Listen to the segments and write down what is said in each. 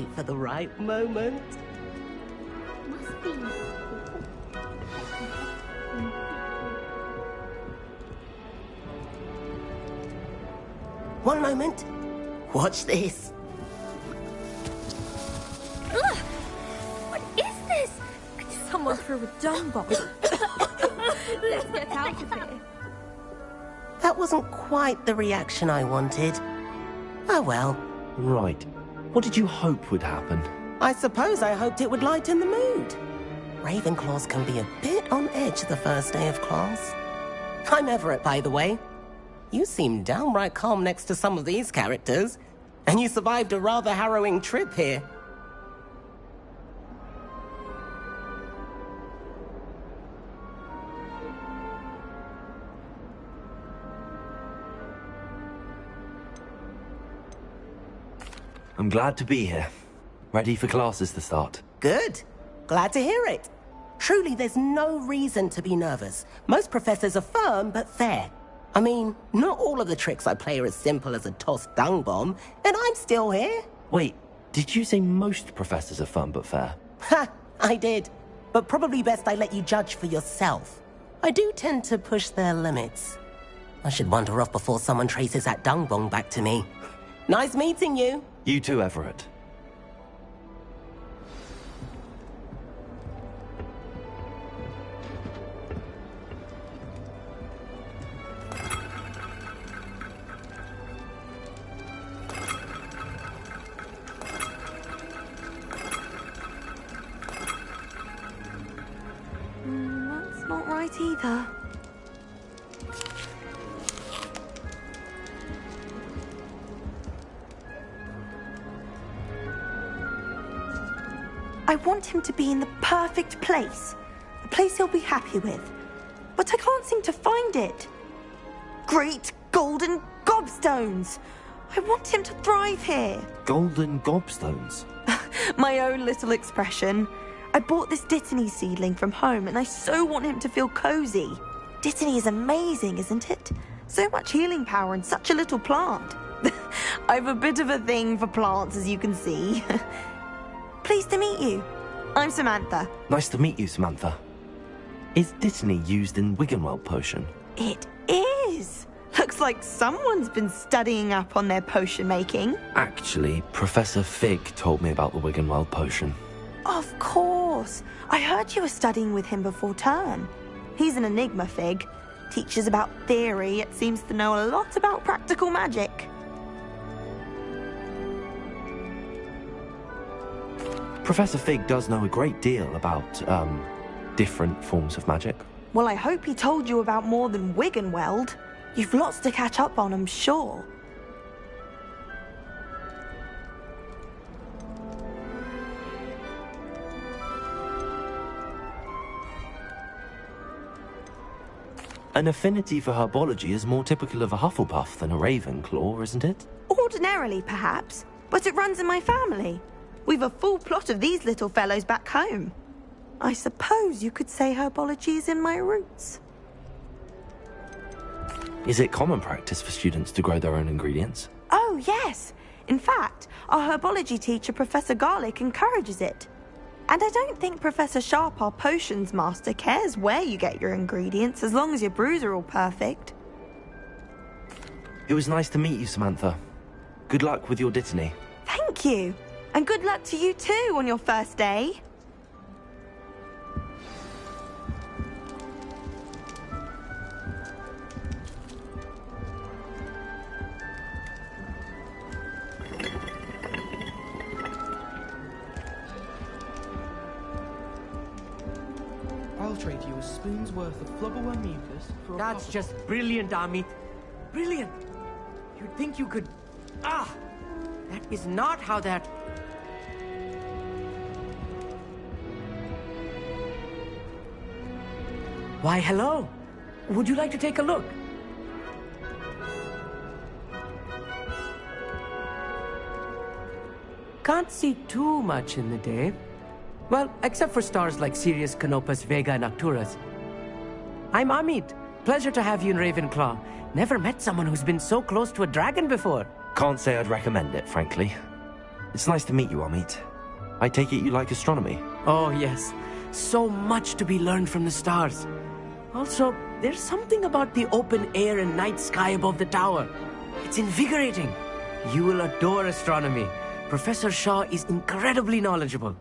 wait for the right moment. Must be. One moment. Watch this. Ugh! What is this? Someone threw a dung bomb. Let's get out of here. That wasn't quite the reaction I wanted. Oh well. Right. What did you hope would happen? I suppose I hoped it would lighten the mood. Ravenclaws can be a bit on edge the first day of class. I'm Everett, by the way. You seem downright calm next to some of these characters, and you survived a rather harrowing trip here. I'm glad to be here. Ready for classes to start. Good. Glad to hear it. Truly, there's no reason to be nervous. Most professors are firm but fair. I mean, not all of the tricks I play are as simple as a tossed dung bomb, and I'm still here. Wait, did you say most professors are fun but fair? Ha! I did. But probably best I let you judge for yourself. I do tend to push their limits. I should wander off before someone traces that dung bomb back to me. Nice meeting you. You too, Everett. That's not right either. I want him to be in the perfect place. A place he'll be happy with. But I can't seem to find it. Great golden gobstones! I want him to thrive here. Golden gobstones? My own little expression. I bought this Dittany seedling from home and I so want him to feel cozy. Dittany is amazing, isn't it? So much healing power in such a little plant. I've a bit of a thing for plants, as you can see. Pleased to meet you. I'm Samantha. Nice to meet you, Samantha. Is Dittany used in Wiggenweld potion? It is. Looks like someone's been studying up on their potion making. Actually, Professor Fig told me about the Wiggenweld potion. Of course. I heard you were studying with him before term. He's an enigma, Fig. Teaches about theory, yet seems to know a lot about practical magic. Professor Fig does know a great deal about, different forms of magic. Well, I hope he told you about more than Wiggenweld. You've lots to catch up on, I'm sure. An affinity for herbology is more typical of a Hufflepuff than a Ravenclaw, isn't it? Ordinarily, perhaps, but it runs in my family. We've a full plot of these little fellows back home. I suppose you could say herbology is in my roots. Is it common practice for students to grow their own ingredients? Oh, yes. In fact, our herbology teacher, Professor Garlick, encourages it. And I don't think Professor Sharp, our potions master, cares where you get your ingredients, as long as your brews are all perfect. It was nice to meet you, Samantha. Good luck with your Dittany. Thank you. And good luck to you too on your first day. I'll trade you a spoon's worth of flubberworm mucus for a That's just brilliant, Amit. Brilliant. You'd think you could... Ah! That is not how that... Why, hello. Would you like to take a look? Can't see too much in the day. Well, except for stars like Sirius, Canopus, Vega, and Arcturus. I'm Amit. Pleasure to have you in Ravenclaw. Never met someone who's been so close to a dragon before. Can't say I'd recommend it, frankly. It's nice to meet you, Amit. I take it you like astronomy? Oh, yes. So much to be learned from the stars. Also, there's something about the open air and night sky above the tower. It's invigorating. You will adore astronomy. Professor Shaw is incredibly knowledgeable.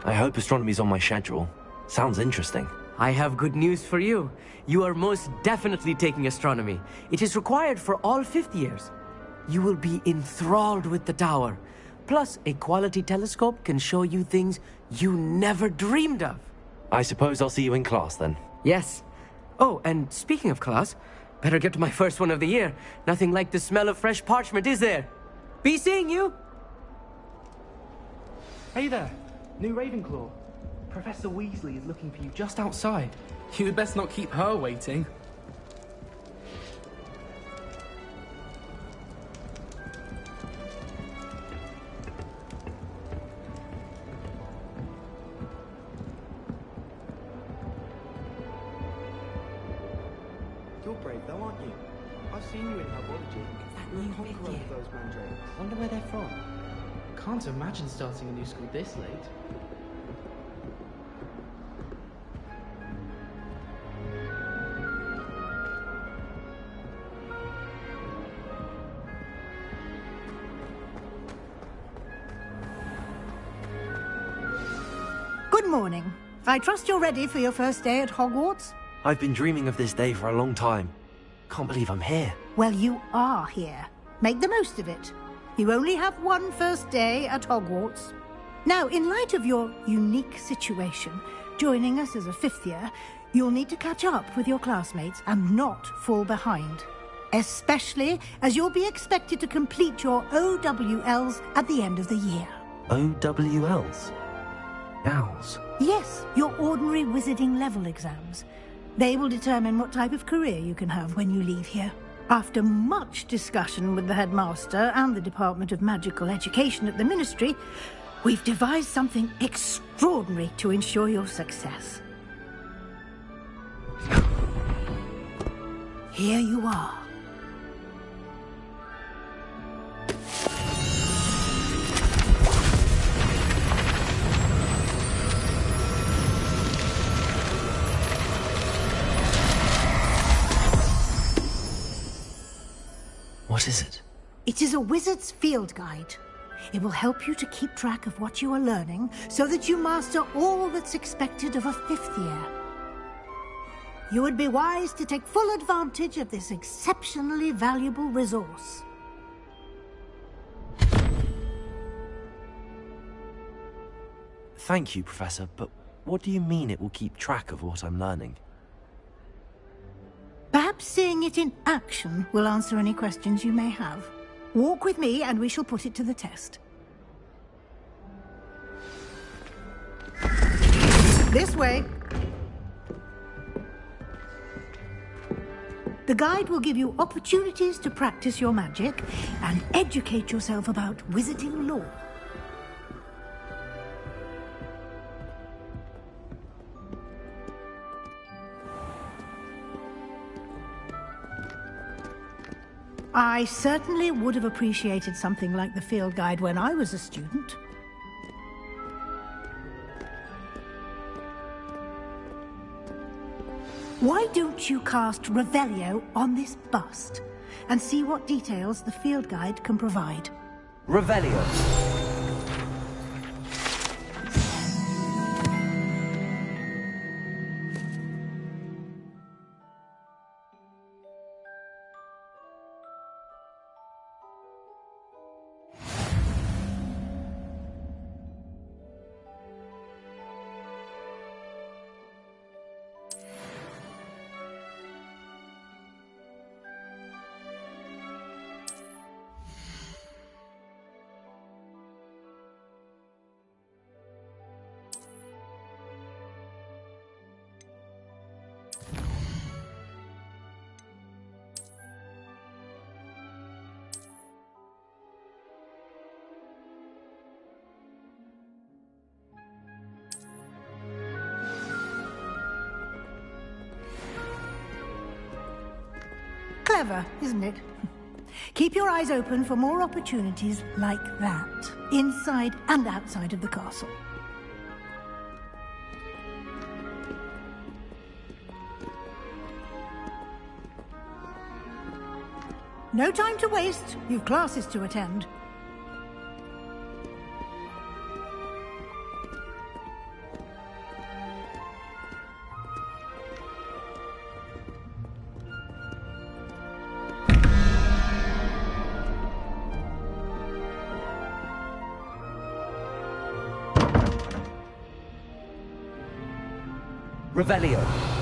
I hope astronomy's on my schedule. Sounds interesting. I have good news for you. You are most definitely taking astronomy. It is required for all fifth years. You will be enthralled with the tower. Plus, a quality telescope can show you things you never dreamed of. I suppose I'll see you in class then. Yes. Oh, and speaking of class, better get to my first one of the year. Nothing like the smell of fresh parchment, is there? Be seeing you! Hey there, new Ravenclaw. Professor Weasley is looking for you just outside. You'd best not keep her waiting. You're brave though, aren't you? I've seen you in herbology. You're a conqueror of those mandrakes. Wonder where they're from. Can't imagine starting a new school this late. Good morning. I trust you're ready for your first day at Hogwarts? I've been dreaming of this day for a long time. Can't believe I'm here. Well, you are here. Make the most of it. You only have one first day at Hogwarts. Now, in light of your unique situation, joining us as a fifth year, you'll need to catch up with your classmates and not fall behind. Especially as you'll be expected to complete your OWLs at the end of the year. OWLs? Owls? Yes, your ordinary wizarding level exams. They will determine what type of career you can have when you leave here. After much discussion with the headmaster and the Department of Magical Education at the Ministry, we've devised something extraordinary to ensure your success. Here you are. What is it? It is a wizard's field guide. It will help you to keep track of what you are learning so that you master all that's expected of a fifth year. You would be wise to take full advantage of this exceptionally valuable resource. Thank you, Professor, but what do you mean it will keep track of what I'm learning? Perhaps seeing it in action will answer any questions you may have. Walk with me and we shall put it to the test. This way. The guide will give you opportunities to practice your magic and educate yourself about wizarding lore. I certainly would have appreciated something like the field guide when I was a student. Why don't you cast Revelio on this bust and see what details the field guide can provide? Revelio. Clever, isn't it? Keep your eyes open for more opportunities like that, inside and outside of the castle. No time to waste. You've classes to attend. Revelio.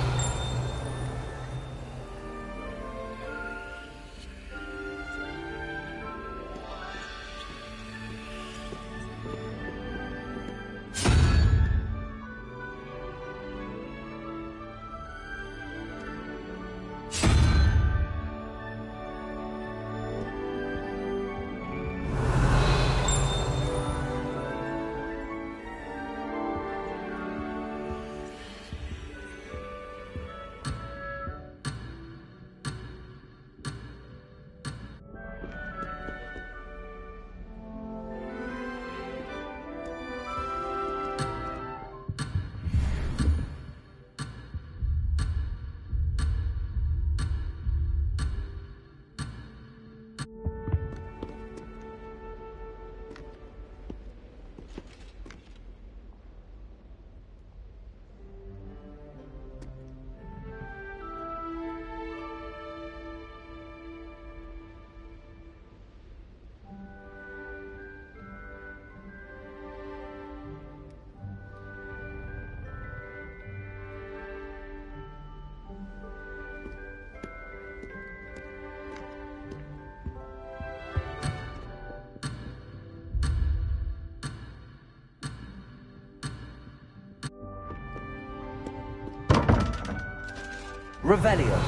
Revelio.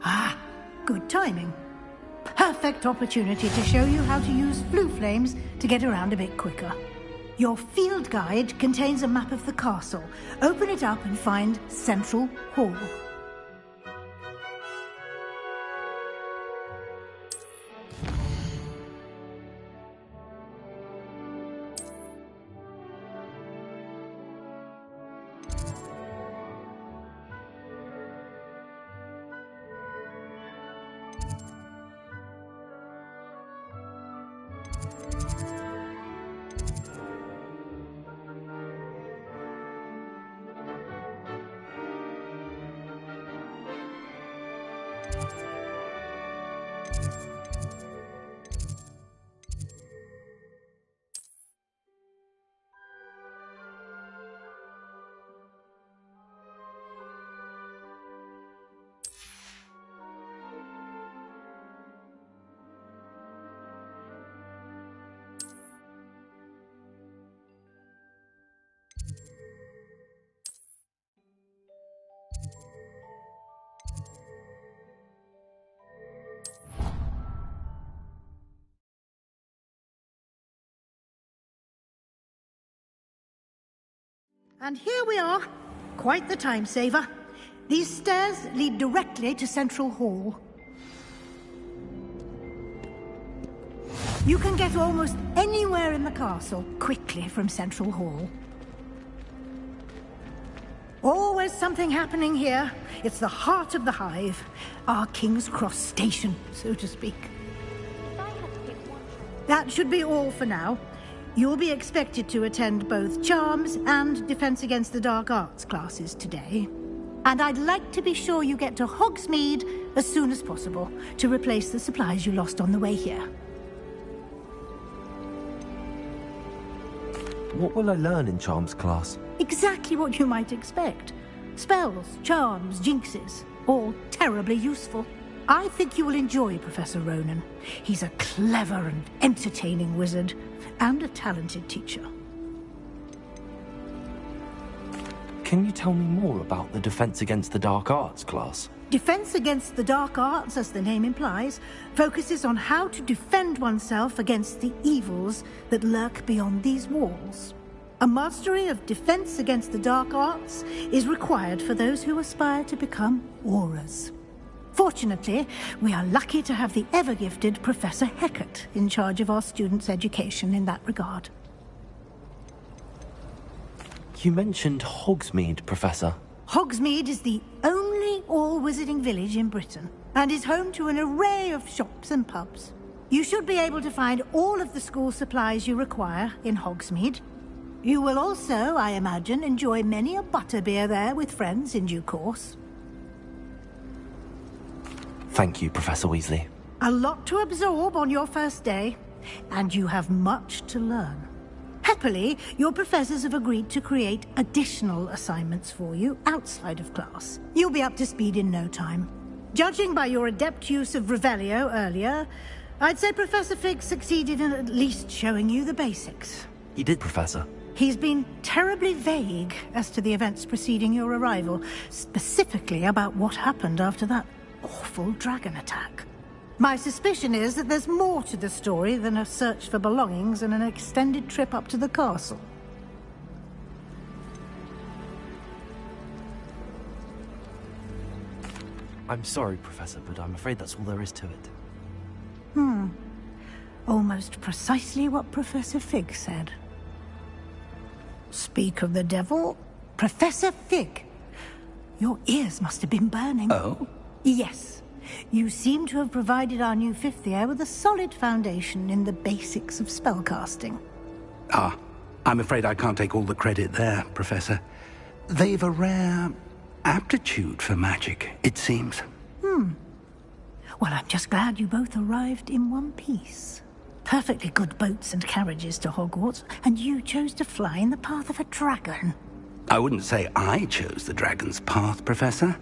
Ah, good timing. Perfect opportunity to show you how to use flue flames to get around a bit quicker. Your field guide contains a map of the castle. Open it up and find Central Hall. And here we are. Quite the time saver. These stairs lead directly to Central Hall. You can get almost anywhere in the castle quickly from Central Hall. Always something happening here. It's the heart of the hive. Our King's Cross station, so to speak. That should be all for now. You'll be expected to attend both Charms and Defense Against the Dark Arts classes today. And I'd like to be sure you get to Hogsmeade as soon as possible to replace the supplies you lost on the way here. What will I learn in Charms class? Exactly what you might expect. Spells, charms, jinxes, all terribly useful. I think you will enjoy Professor Ronan. He's a clever and entertaining wizard, and a talented teacher. Can you tell me more about the Defense Against the Dark Arts class? Defense Against the Dark Arts, as the name implies, focuses on how to defend oneself against the evils that lurk beyond these walls. A mastery of Defense Against the Dark Arts is required for those who aspire to become Aurors. Fortunately, we are lucky to have the ever-gifted Professor Heckert in charge of our students' education in that regard. You mentioned Hogsmeade, Professor. Hogsmeade is the only all-wizarding village in Britain and is home to an array of shops and pubs. You should be able to find all of the school supplies you require in Hogsmeade. You will also, I imagine, enjoy many a butterbeer there with friends in due course. Thank you, Professor Weasley. A lot to absorb on your first day, and you have much to learn. Happily, your professors have agreed to create additional assignments for you outside of class. You'll be up to speed in no time. Judging by your adept use of Revelio earlier, I'd say Professor Fig succeeded in at least showing you the basics. He did, Professor. He's been terribly vague as to the events preceding your arrival, specifically about what happened after that awful dragon attack. My suspicion is that there's more to the story than a search for belongings and an extended trip up to the castle. I'm sorry, Professor, but I'm afraid that's all there is to it. Almost precisely what Professor Fig said. Speak of the devil, Professor Fig. Your ears must have been burning. Oh? Yes. You seem to have provided our new fifth year with a solid foundation in the basics of spellcasting. Ah, I'm afraid I can't take all the credit there, Professor. They've a rare aptitude for magic, it seems. Well, I'm just glad you both arrived in one piece. Perfectly good boats and carriages to Hogwarts, and you chose to fly in the path of a dragon. I wouldn't say I chose the dragon's path, Professor.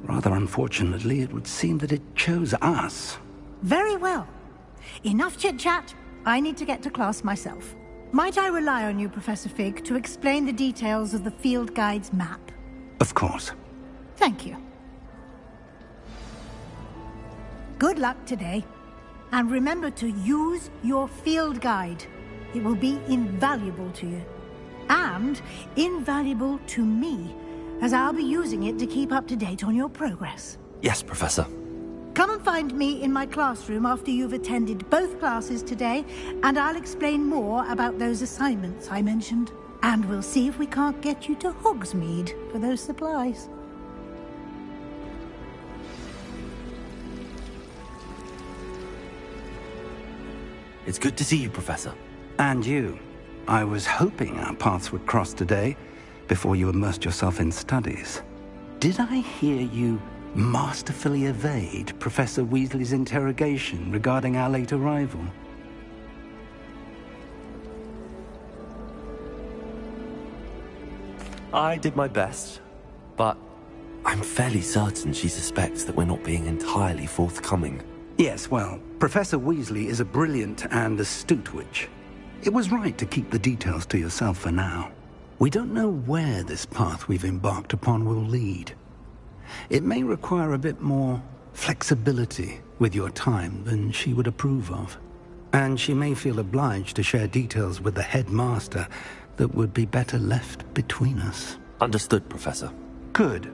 Rather unfortunately, it would seem that it chose us. Very well. Enough chit-chat. I need to get to class myself. Might I rely on you, Professor Fig, to explain the details of the field guide's map? Of course. Thank you. Good luck today. And remember to use your field guide. It will be invaluable to you. And invaluable to me, as I'll be using it to keep up to date on your progress. Yes, Professor. Come and find me in my classroom after you've attended both classes today, and I'll explain more about those assignments I mentioned. And we'll see if we can't get you to Hogsmeade for those supplies. It's good to see you, Professor. And you. I was hoping our paths would cross today, before you immersed yourself in studies. Did I hear you masterfully evade Professor Weasley's interrogation regarding our late arrival? I did my best, but I'm fairly certain she suspects that we're not being entirely forthcoming. Yes, well, Professor Weasley is a brilliant and astute witch. It was right to keep the details to yourself for now. We don't know where this path we've embarked upon will lead. It may require a bit more flexibility with your time than she would approve of. And she may feel obliged to share details with the headmaster that would be better left between us. Understood, Professor. Good.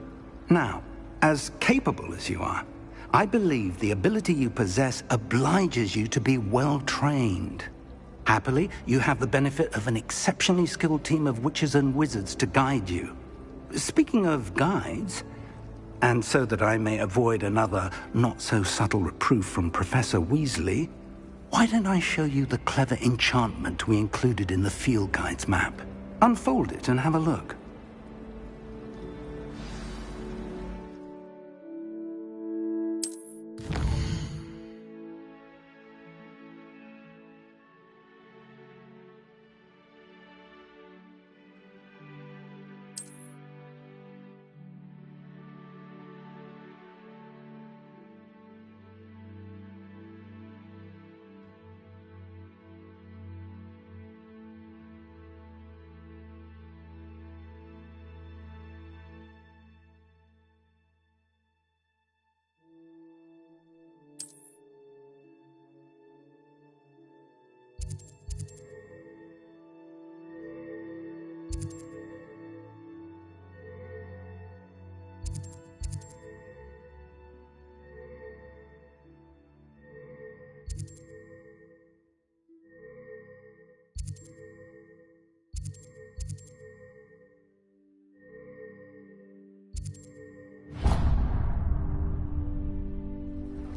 Now, as capable as you are, I believe the ability you possess obliges you to be well trained. Happily, you have the benefit of an exceptionally skilled team of witches and wizards to guide you. Speaking of guides, and so that I may avoid another not-so-subtle reproof from Professor Weasley, why don't I show you the clever enchantment we included in the field guide's map? Unfold it and have a look.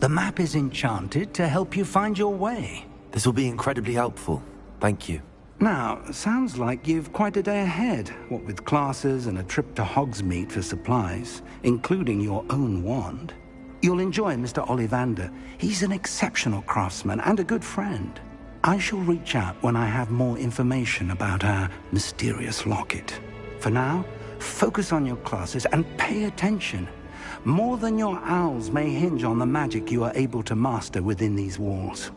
The map is enchanted to help you find your way. This will be incredibly helpful. Thank you. Now, sounds like you've quite a day ahead, what with classes and a trip to Hogsmeade for supplies, including your own wand. You'll enjoy Mr. Ollivander. He's an exceptional craftsman and a good friend. I shall reach out when I have more information about our mysterious locket. For now, focus on your classes and pay attention. More than your owls may hinge on the magic you are able to master within these walls.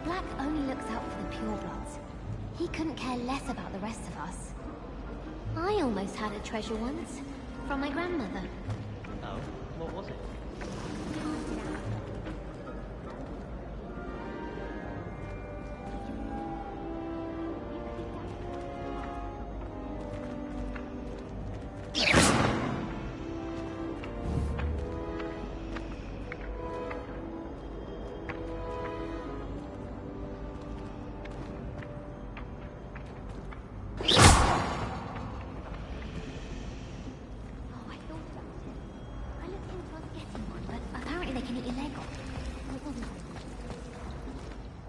Black only looks out for the purebloods. He couldn't care less about the rest of us. I almost had a treasure once, from my grandmother. Oh, what was it?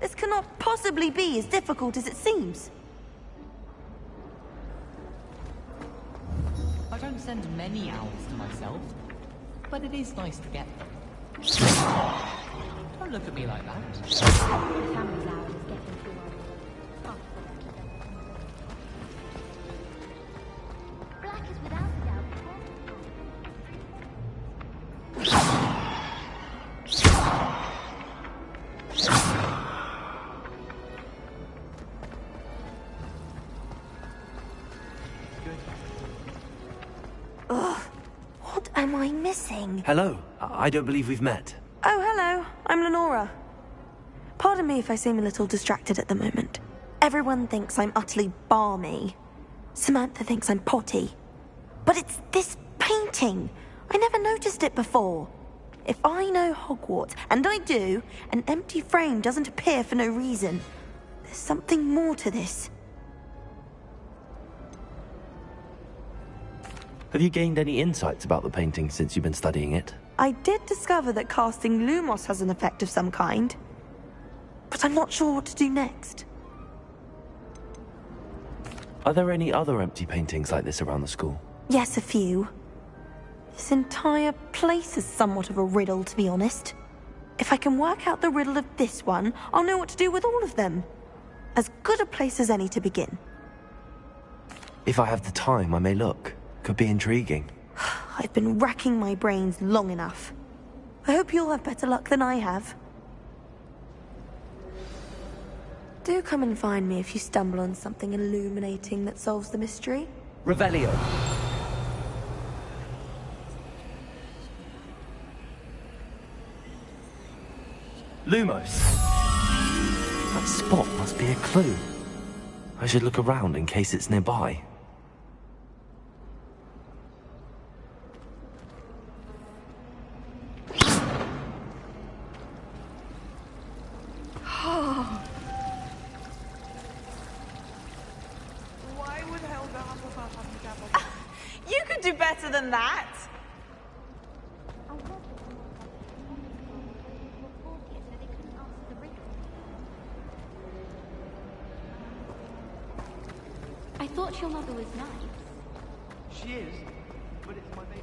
This cannot possibly be as difficult as it seems. I don't send many owls to myself, but it is nice to get them. Don't look at me like that. Family's owl is getting too old. Black is without a doubt. Ugh, what am I missing? Hello. I don't believe we've met. Oh, hello. I'm Lenora. Pardon me if I seem a little distracted at the moment. Everyone thinks I'm utterly balmy. Samantha thinks I'm potty. But it's this painting. I never noticed it before. If I know Hogwarts, and I do, an empty frame doesn't appear for no reason. There's something more to this. Have you gained any insights about the painting since you've been studying it? I did discover that casting Lumos has an effect of some kind. But I'm not sure what to do next. Are there any other empty paintings like this around the school? Yes, a few. This entire place is somewhat of a riddle, to be honest. If I can work out the riddle of this one, I'll know what to do with all of them. As good a place as any to begin. If I have the time, I may look. Could be intriguing. I've been racking my brains long enough. I hope you'll have better luck than I have. Do come and find me if you stumble on something illuminating that solves the mystery. Revelio. Lumos. That spot must be a clue. I should look around in case it's nearby. You could do better than that. I thought your mother was nice. She is, but it's my baby.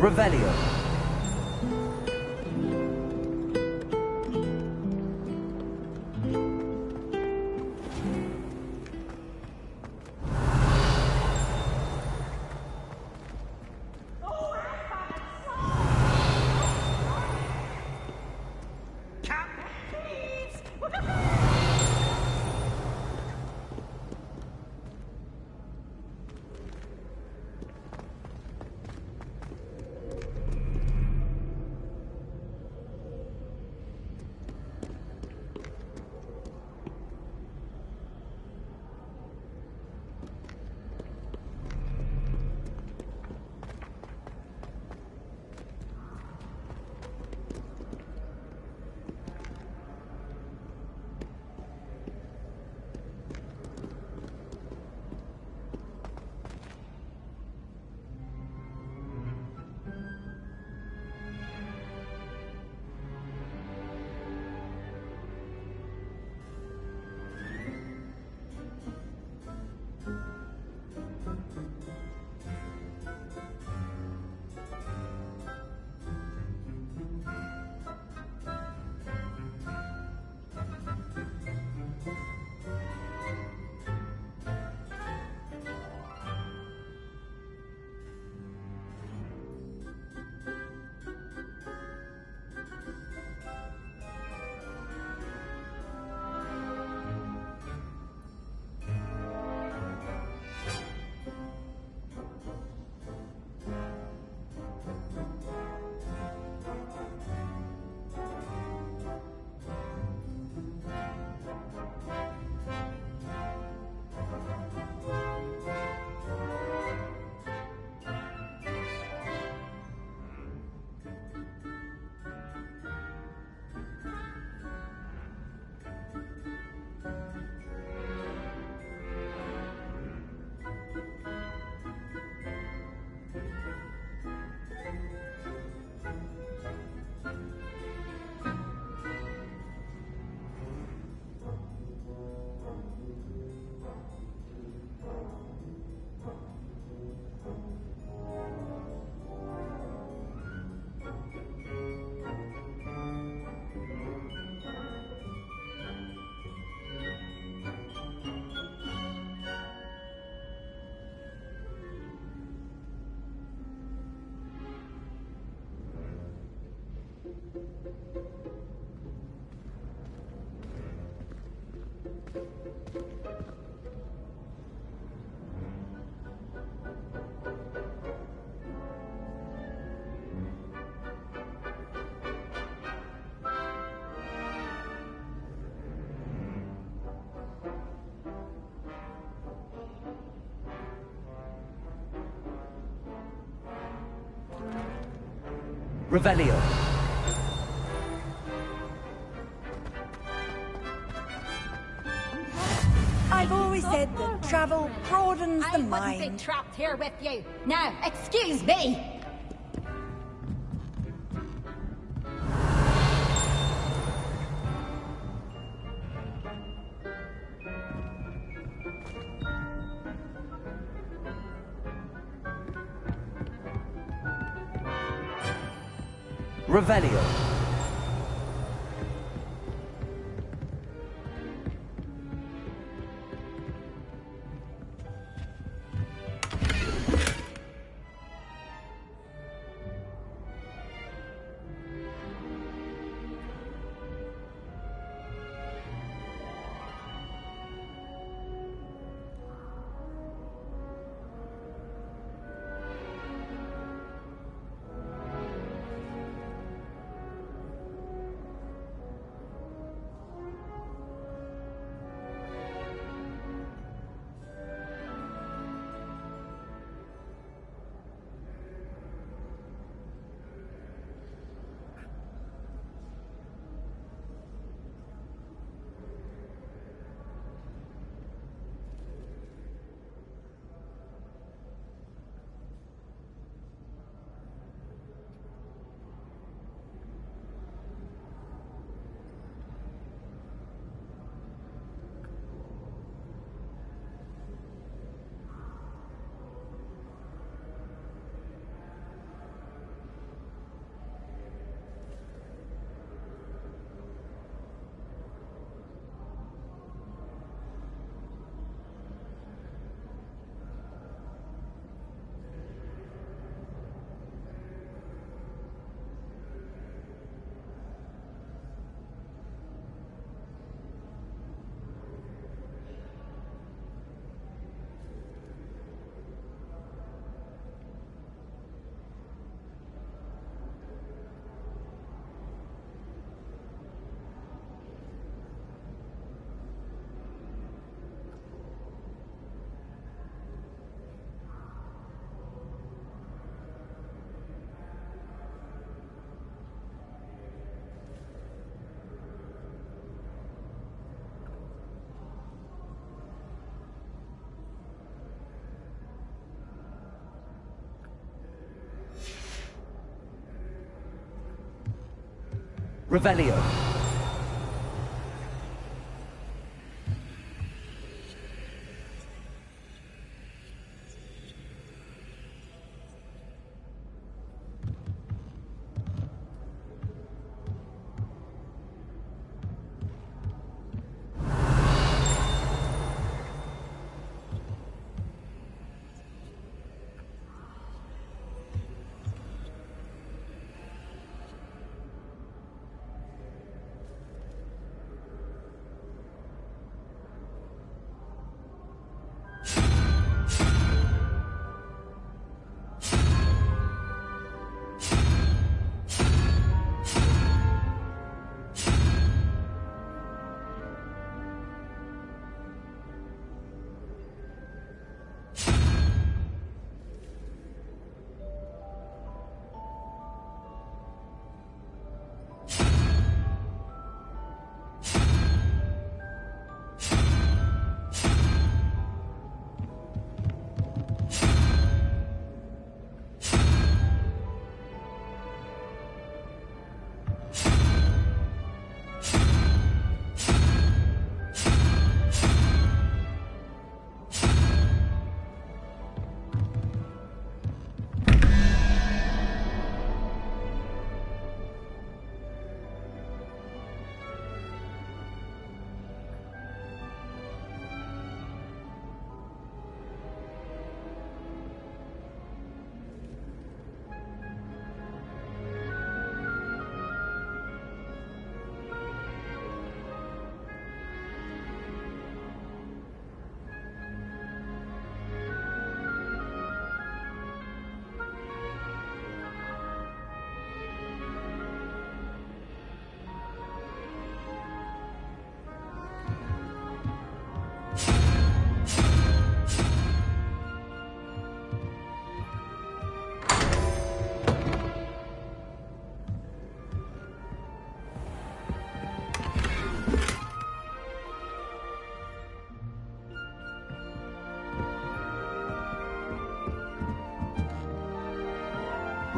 Revelio. Revelio. I've always said that travel broadens the mind. I wouldn't be trapped here with you. Now, excuse me. Revelio. Revelio.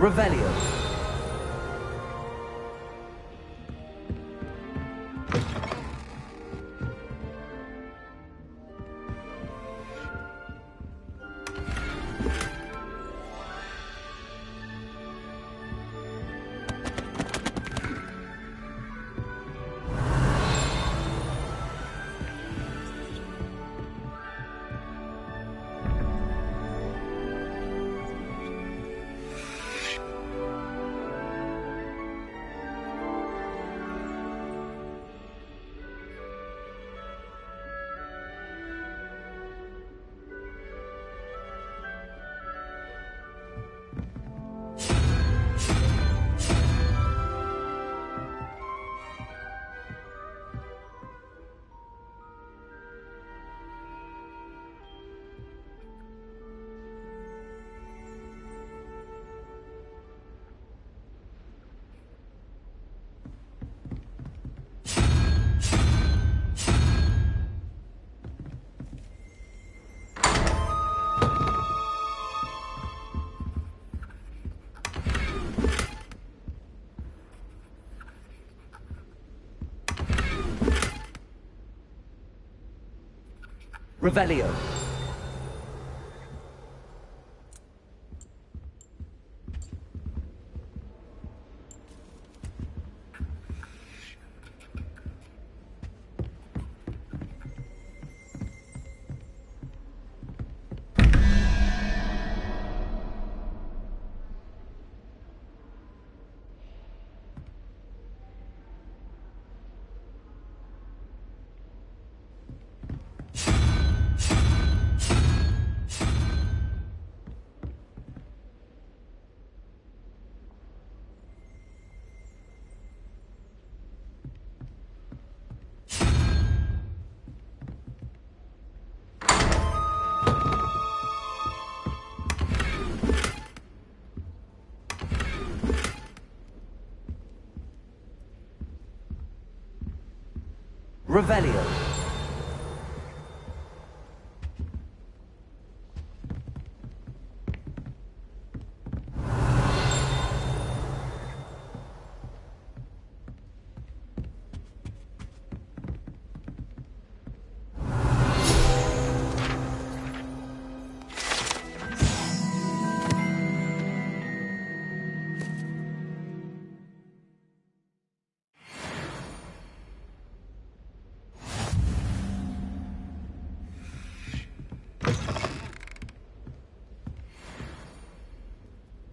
Revelio. Revelio. Revelio.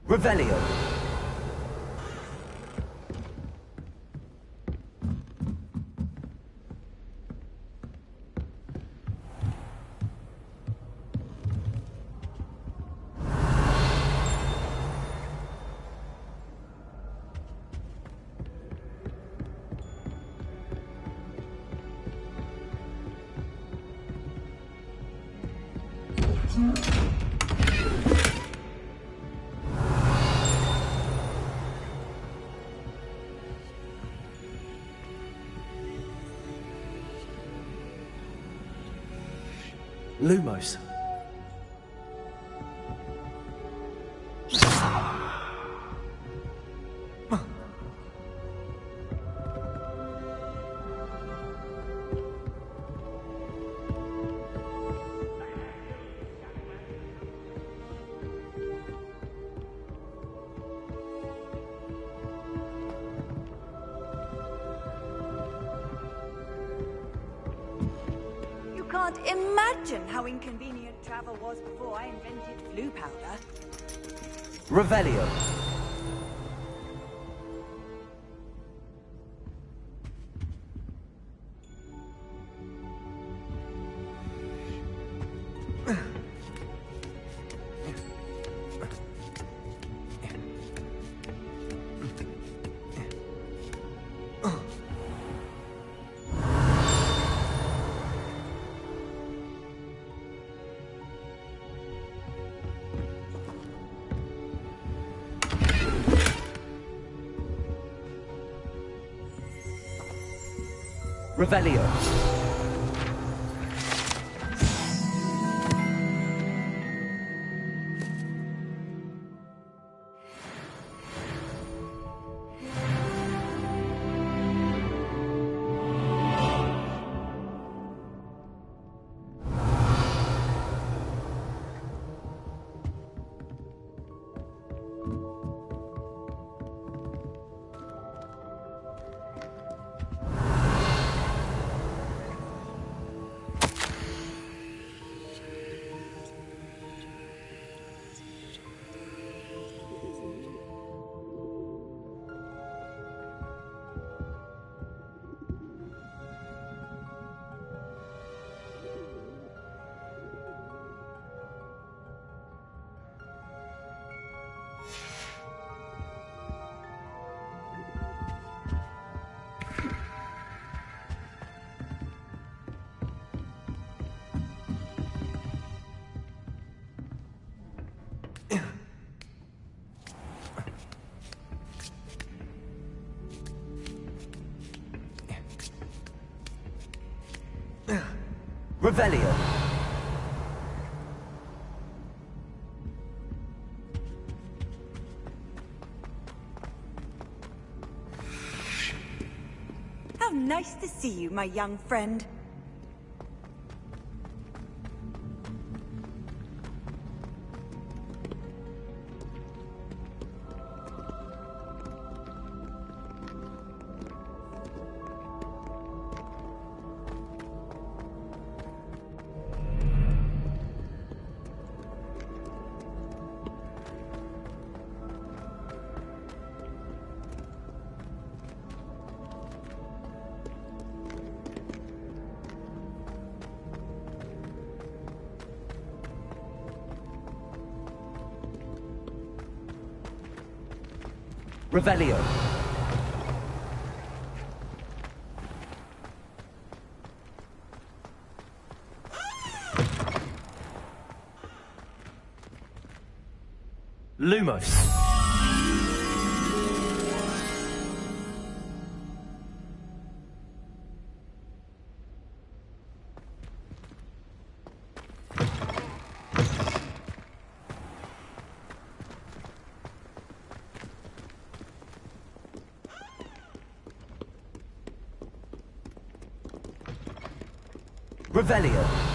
Revelio. Lumos. Can't imagine how inconvenient travel was before I invented blue powder. Revelio. Revelio. Revelio. How nice to see you, my young friend. Revelio. Lumos. Revelio.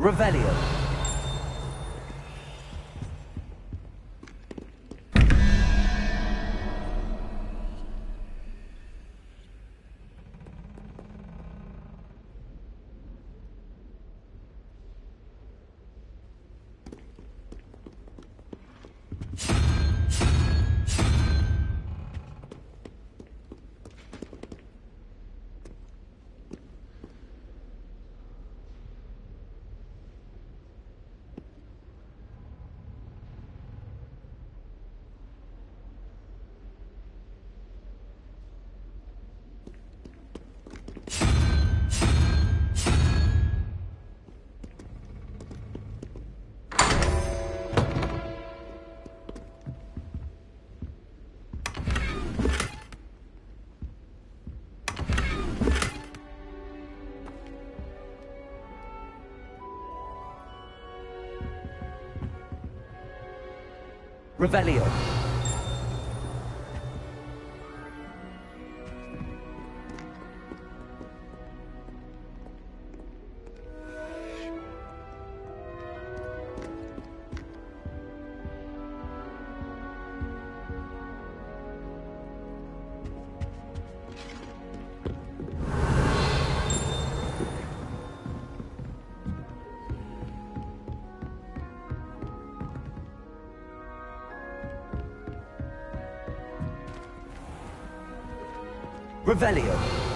Revelio. Revelio. Revelio.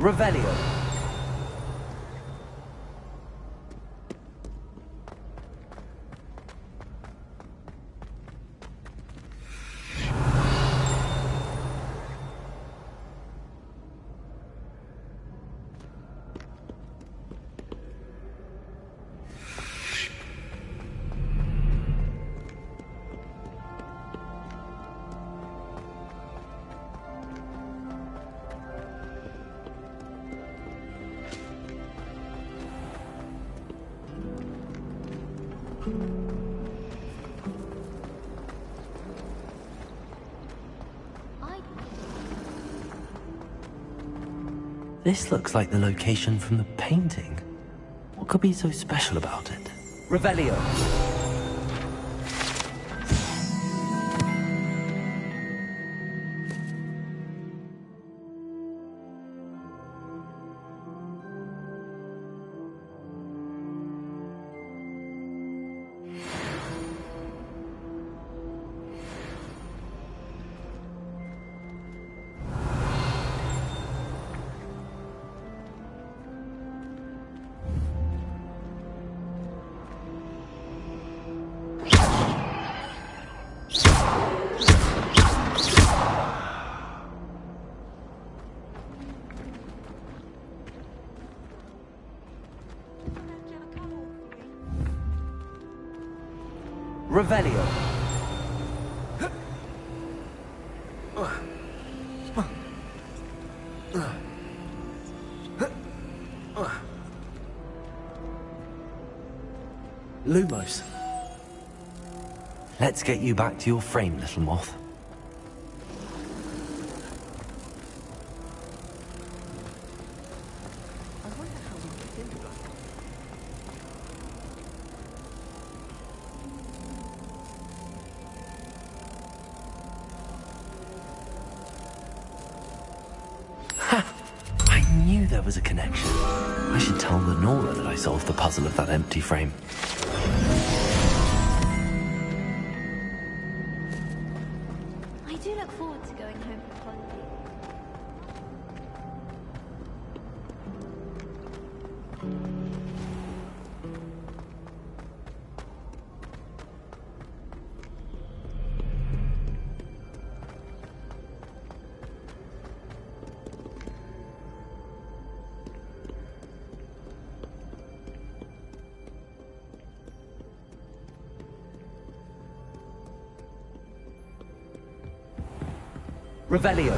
Revelio. This looks like the location from the painting. What could be so special about it? Revelio. Revelio. Lumos. Let's get you back to your frame, little moth. There was a connection. I should tell Lenora that I solved the puzzle of that empty frame. I do look forward to going home for holiday. Revelio.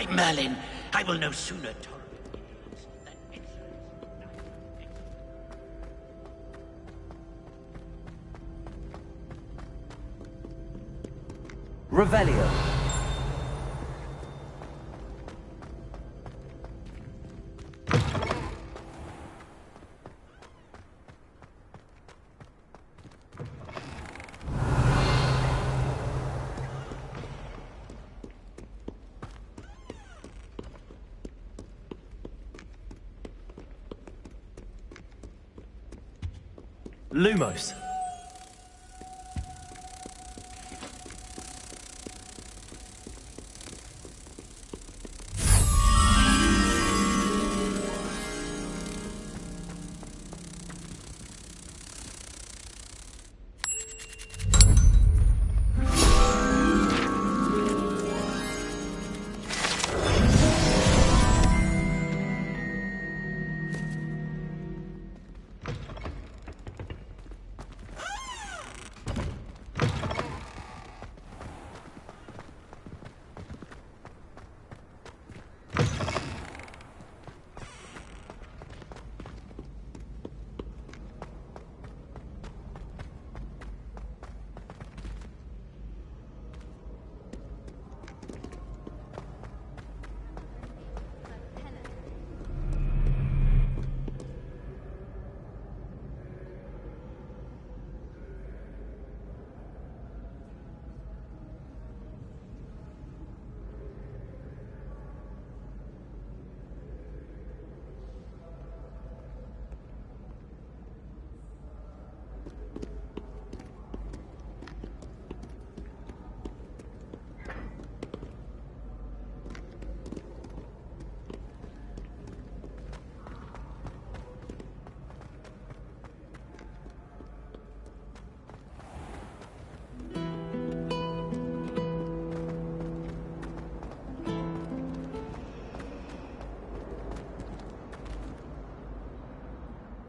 Merlin, I will no sooner tolerate ignorance than insolence. Revelio. Lumos.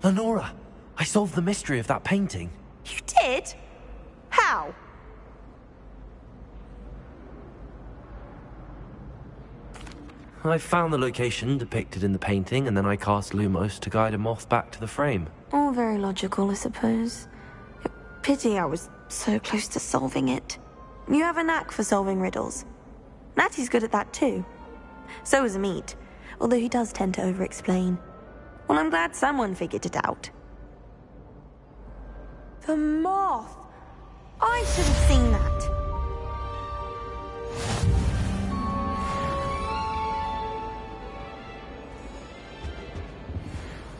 Lenora, I solved the mystery of that painting. You did? How? I found the location depicted in the painting, and then I cast Lumos to guide a moth back to the frame. All very logical, I suppose. Pity I was so close to solving it. You have a knack for solving riddles. Natty's good at that too. So is Amit, although he does tend to over-explain. Well, I'm glad someone figured it out. The moth! I should have seen that.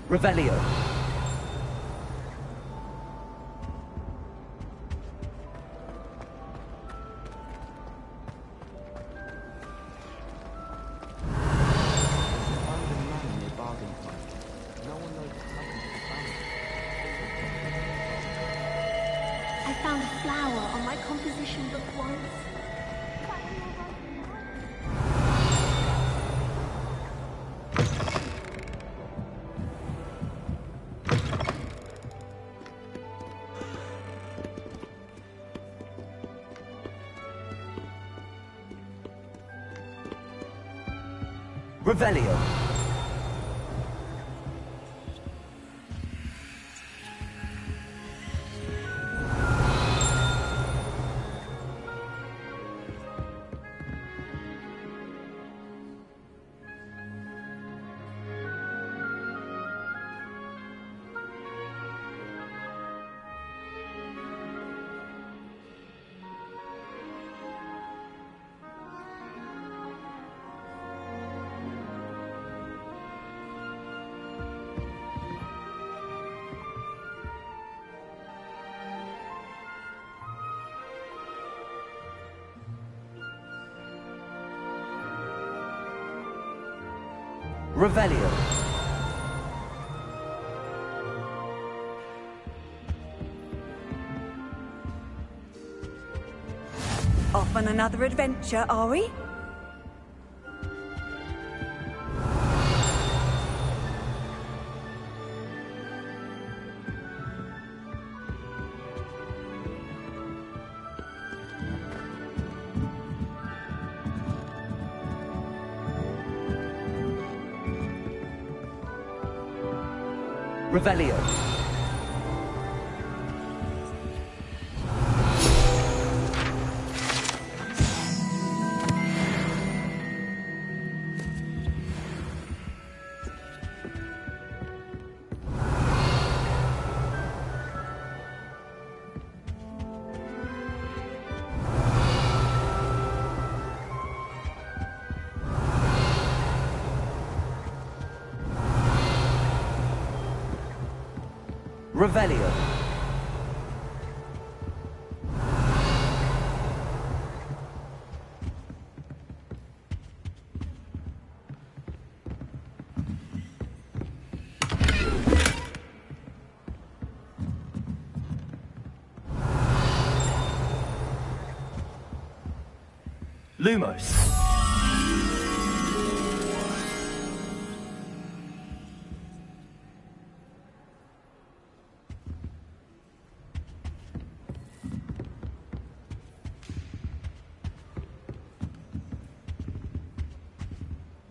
Revelio. I found a flower on my composition book once. Revelio. Revelio. Off on another adventure, are we? Revelio. Revelio. Lumos.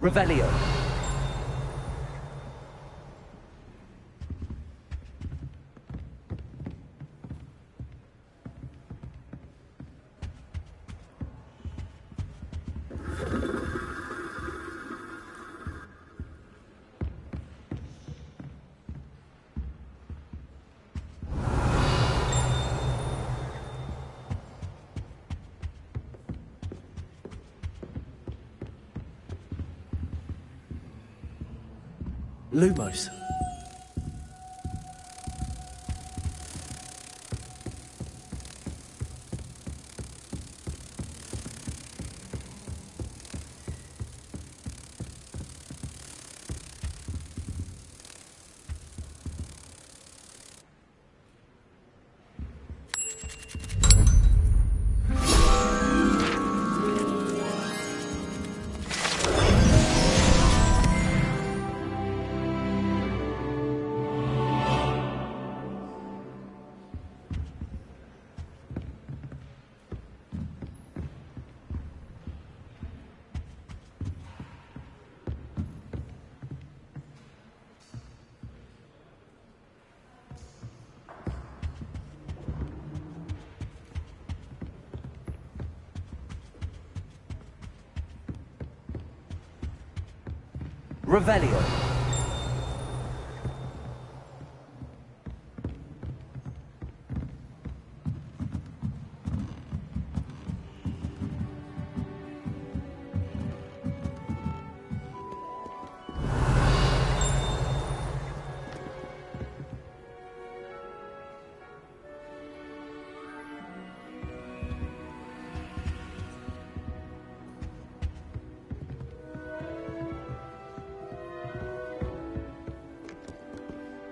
Revelio. Lumos. Revelio.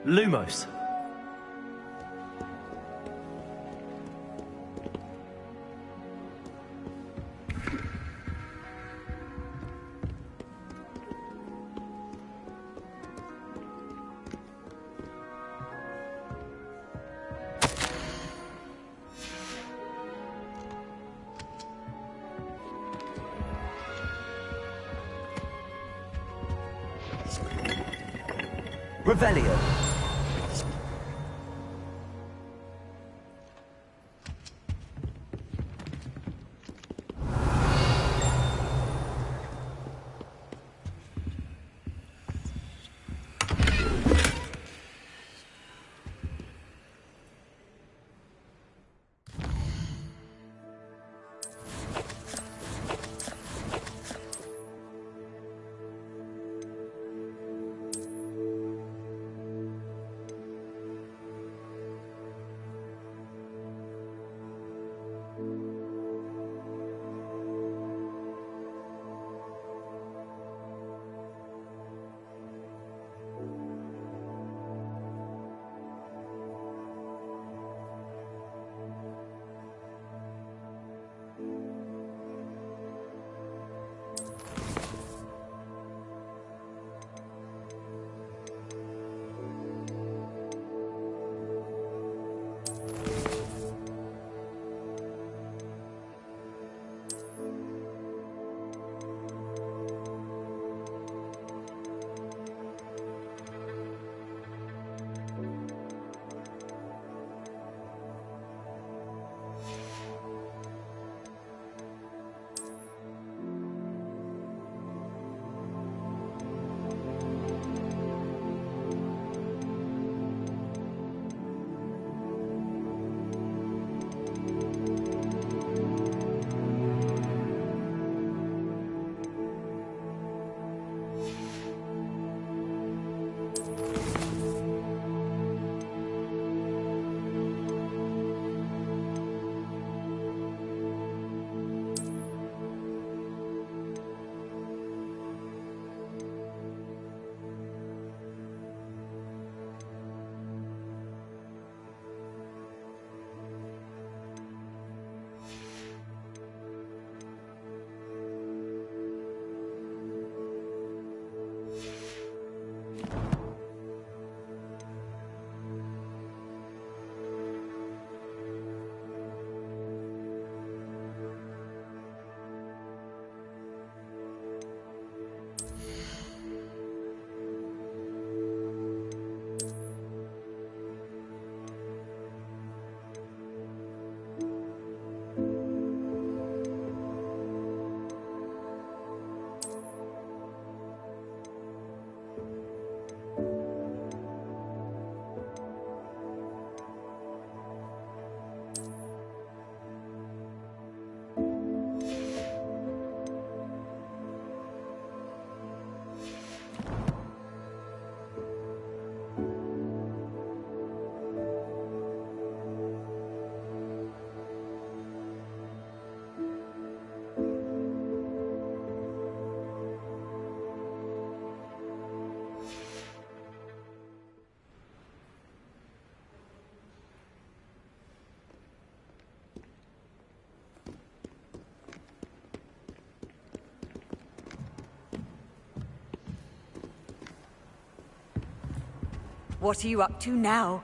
Lumos. Revelio. What are you up to now?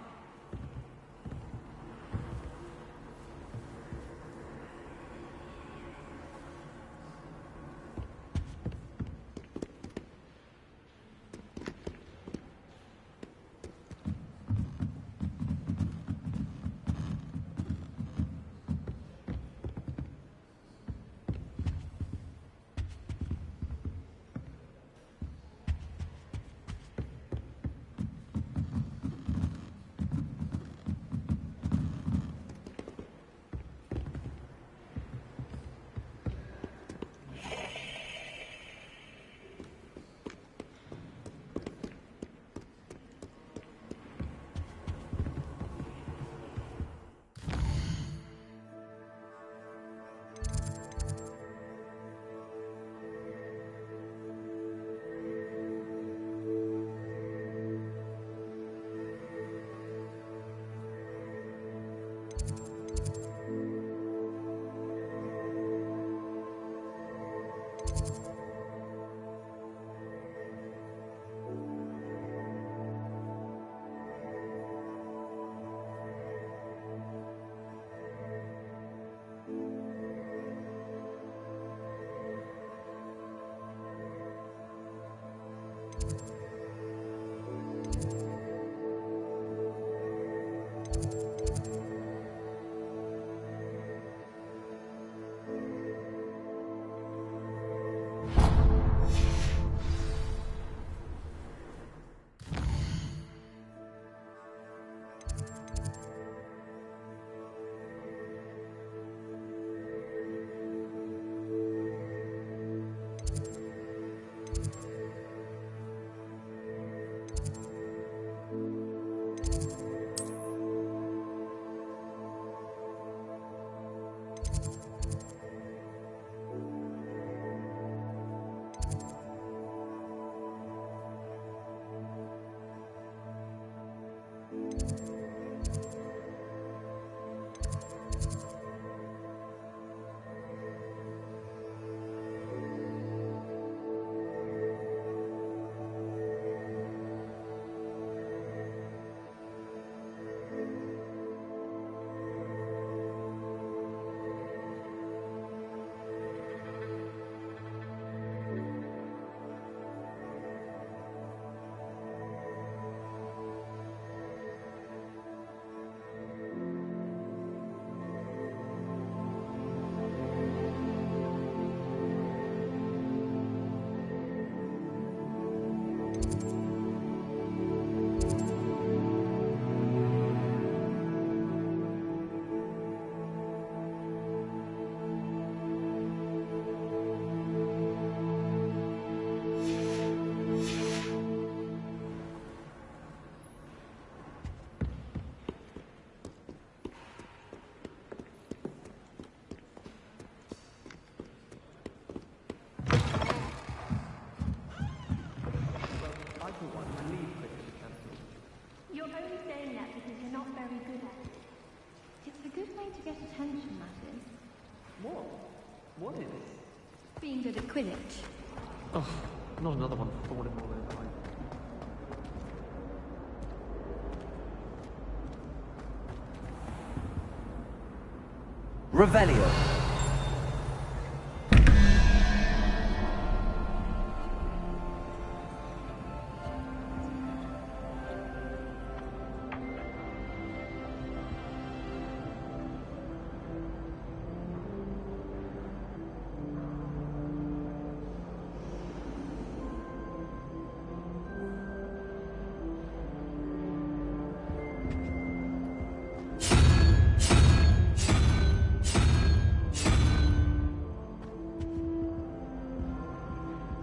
What is? Being good at Quidditch. Oh, not another one falling all over Revelio.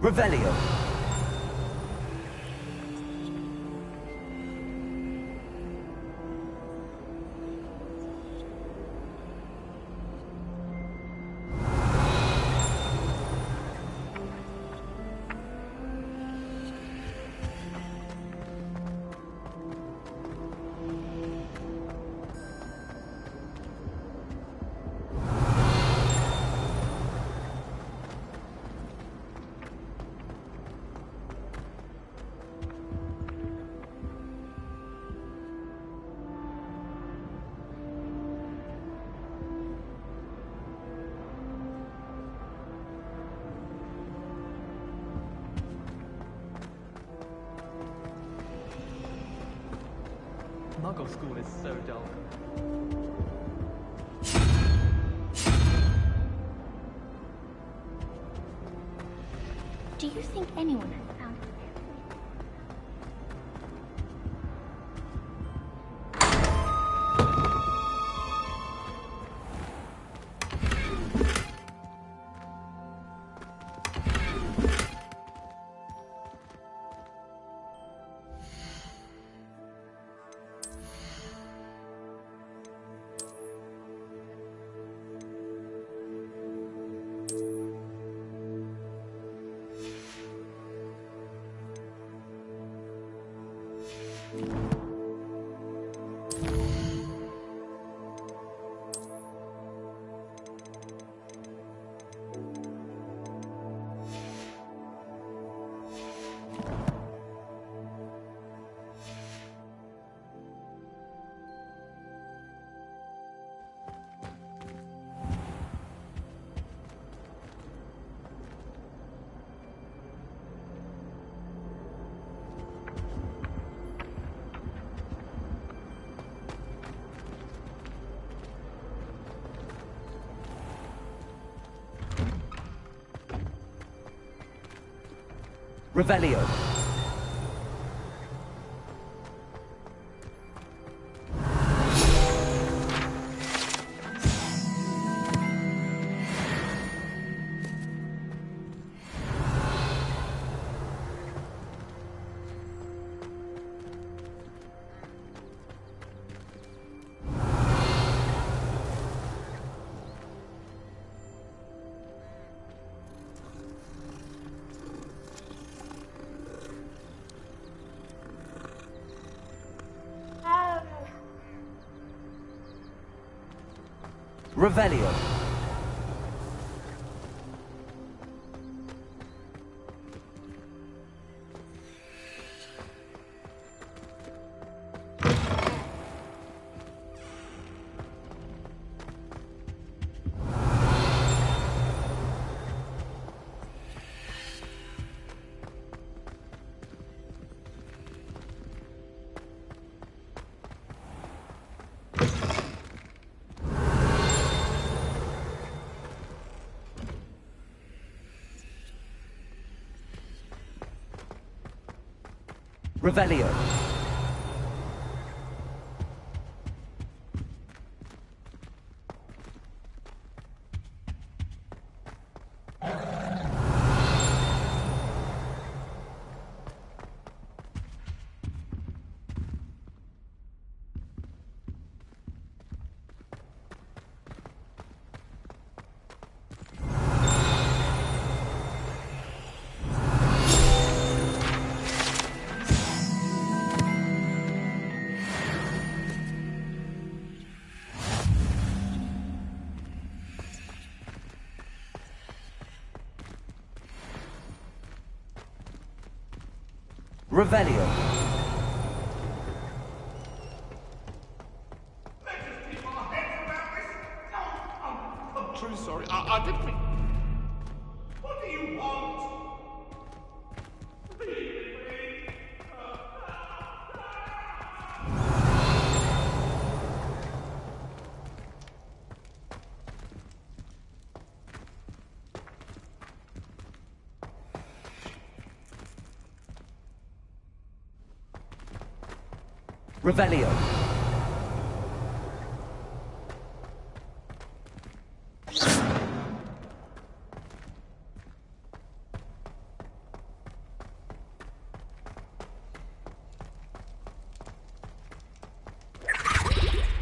Revelio. Muggle school is so dull. Do you think anyone has found it? Revelio. Revelio. Revelio. Revelio. I'm truly sorry. I didn't mean... What do you want? Revelio.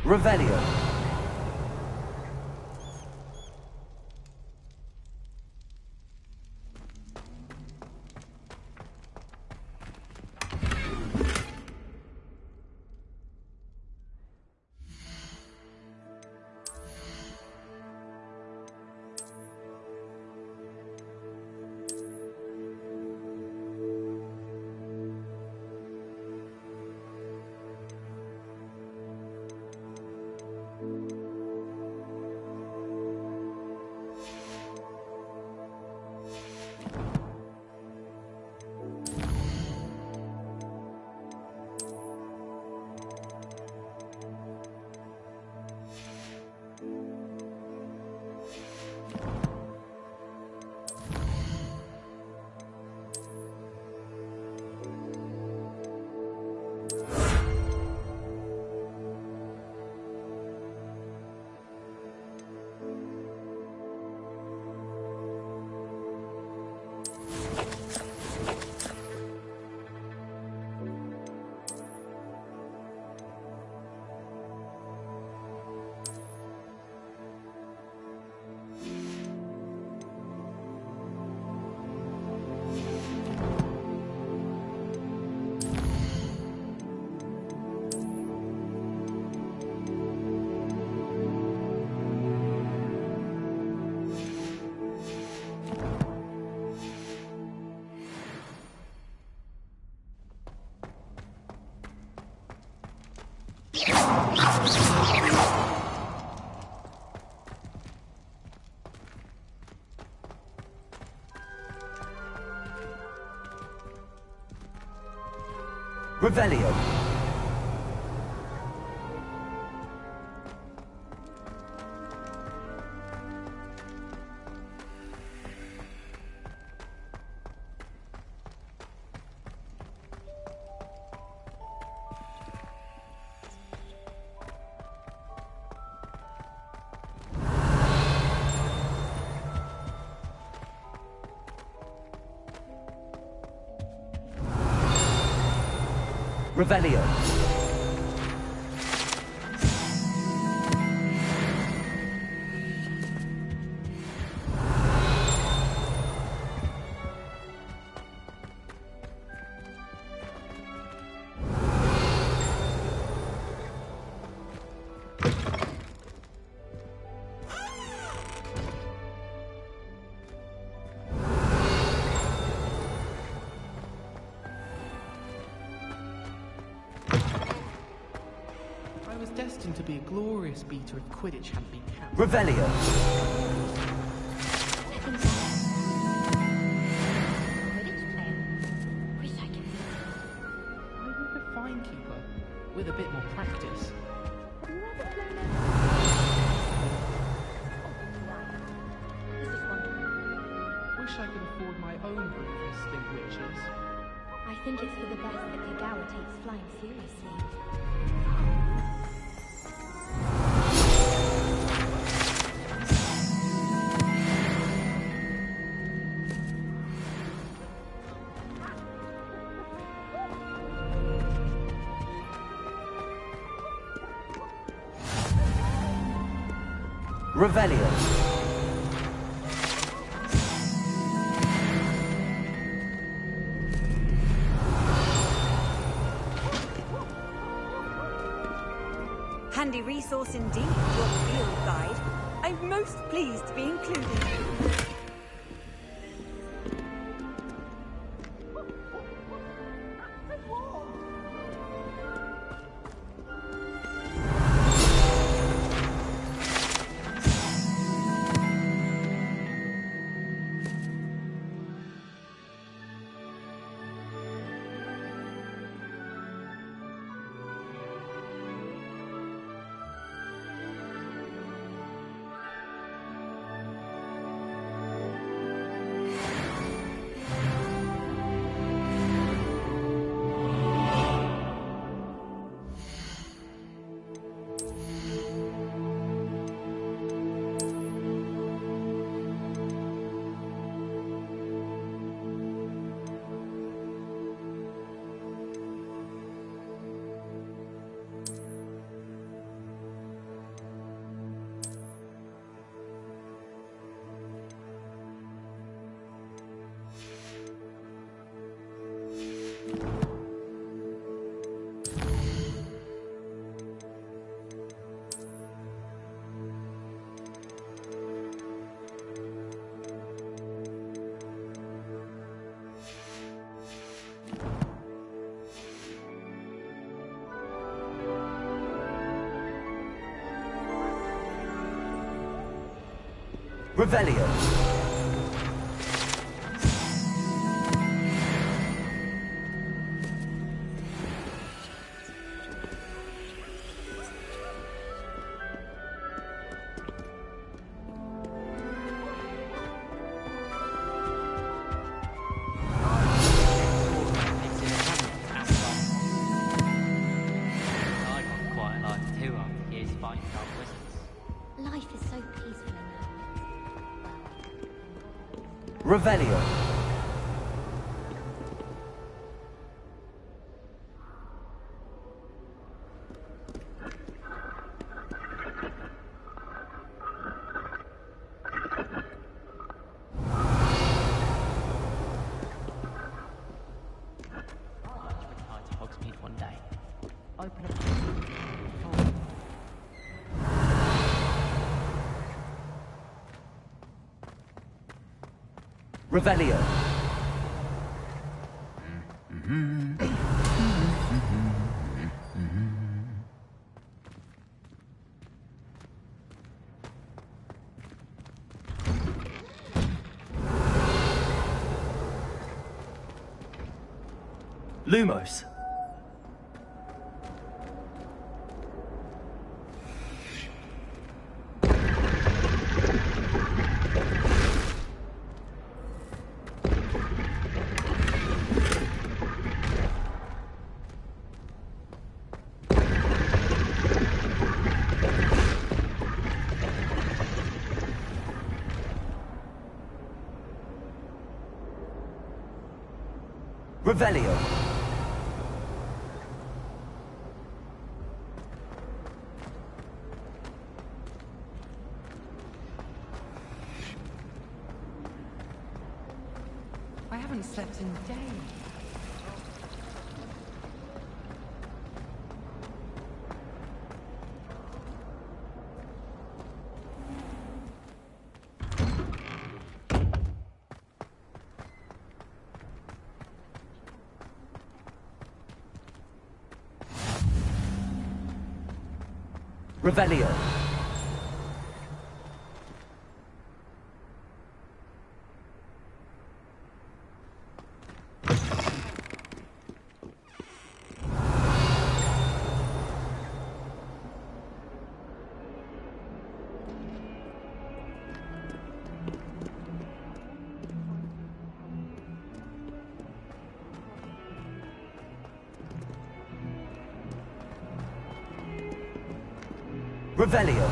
Revelio. Revelio. Revelio. I was destined to be a glorious beater if Quidditch hadn't been cancelled. Revelio. I will be fine, Keeper, with a bit more practice. Wish I could afford my own group of stink witches. I think it's for the best that Kagawa takes flying seriously. Revelio. Handy resource indeed, your field guide. I'm most pleased to be included. Revelio. Life is so peaceful in there. Revelio. Return to Hogsmeade one day. Open up. Revelio. Lumos. Revelio. I haven't slept in days. Revelio. Revelio.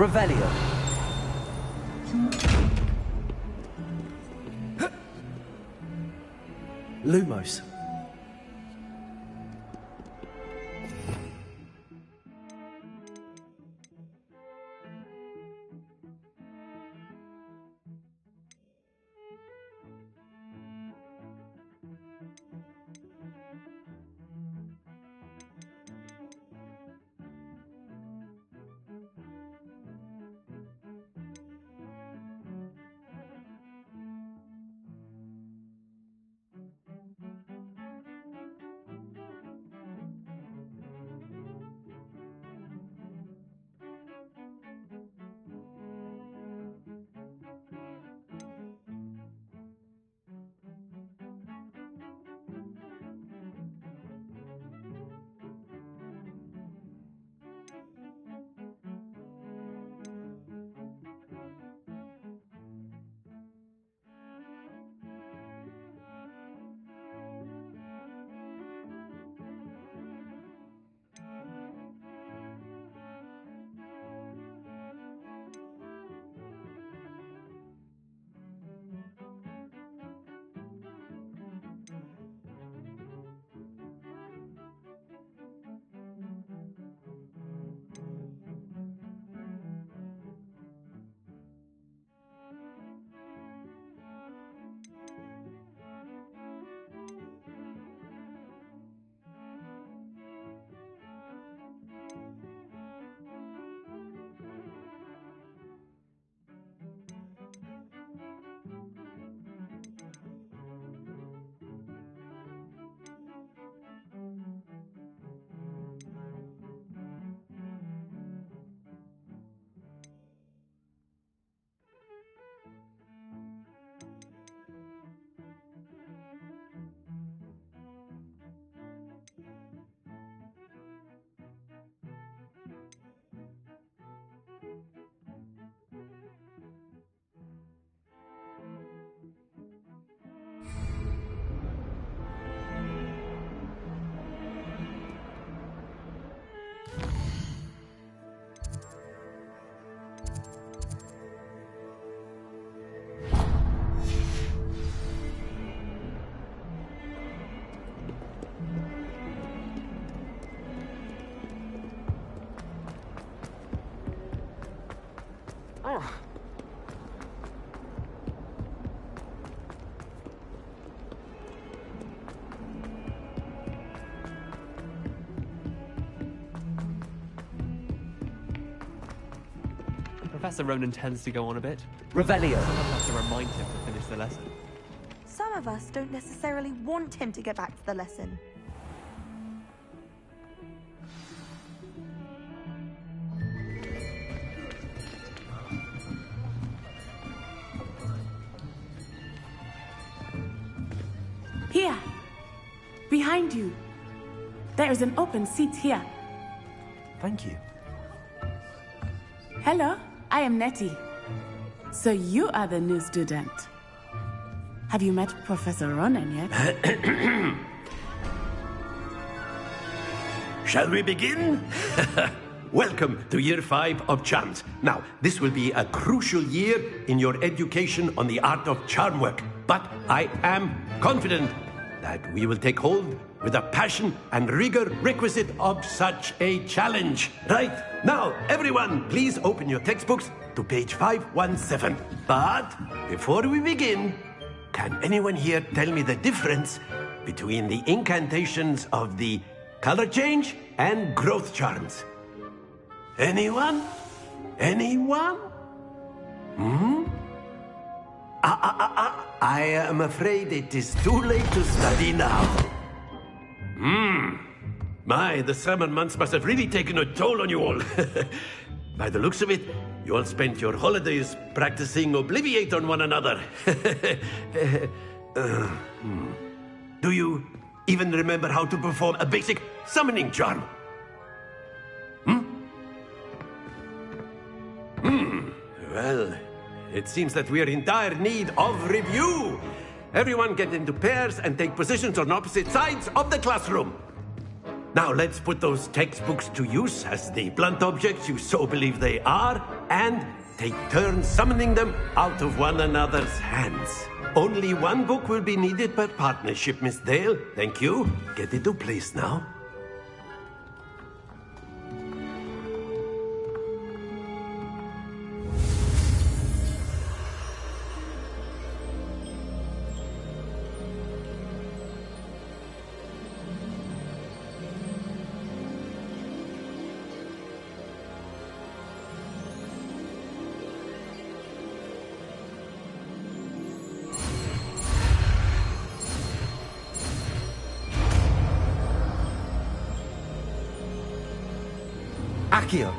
Revelio. Lumos. Professor Ronan tends to go on a bit. Revelio. Sometimes I have to remind him to finish the lesson. Some of us don't necessarily want him to get back to the lesson. Here. Behind you. There is an open seat here. Thank you. Hello, I am Nettie. So you are the new student. Have you met Professor Ronan yet? Shall we begin? Welcome to Year 5 of Charms. Now, this will be a crucial year in your education on the art of charm work. But I am confident that we will take hold with the passion and rigor requisite of such a challenge. Right, now, everyone, please open your textbooks to page 517. But before we begin, can anyone here tell me the difference between the incantations of the color change and growth charms? Anyone? Anyone? I am afraid it is too late to study now. My, the summer months must have really taken a toll on you all. By the looks of it, you all spent your holidays practicing Obliviate on one another. Do you even remember how to perform a basic summoning charm? Well, it seems that we are in dire need of review. Everyone get into pairs and take positions on opposite sides of the classroom. Now let's put those textbooks to use as the blunt objects you so believe they are, and take turns summoning them out of one another's hands. Only one book will be needed per partnership, Miss Dale. Thank you. Get into place now. Accio.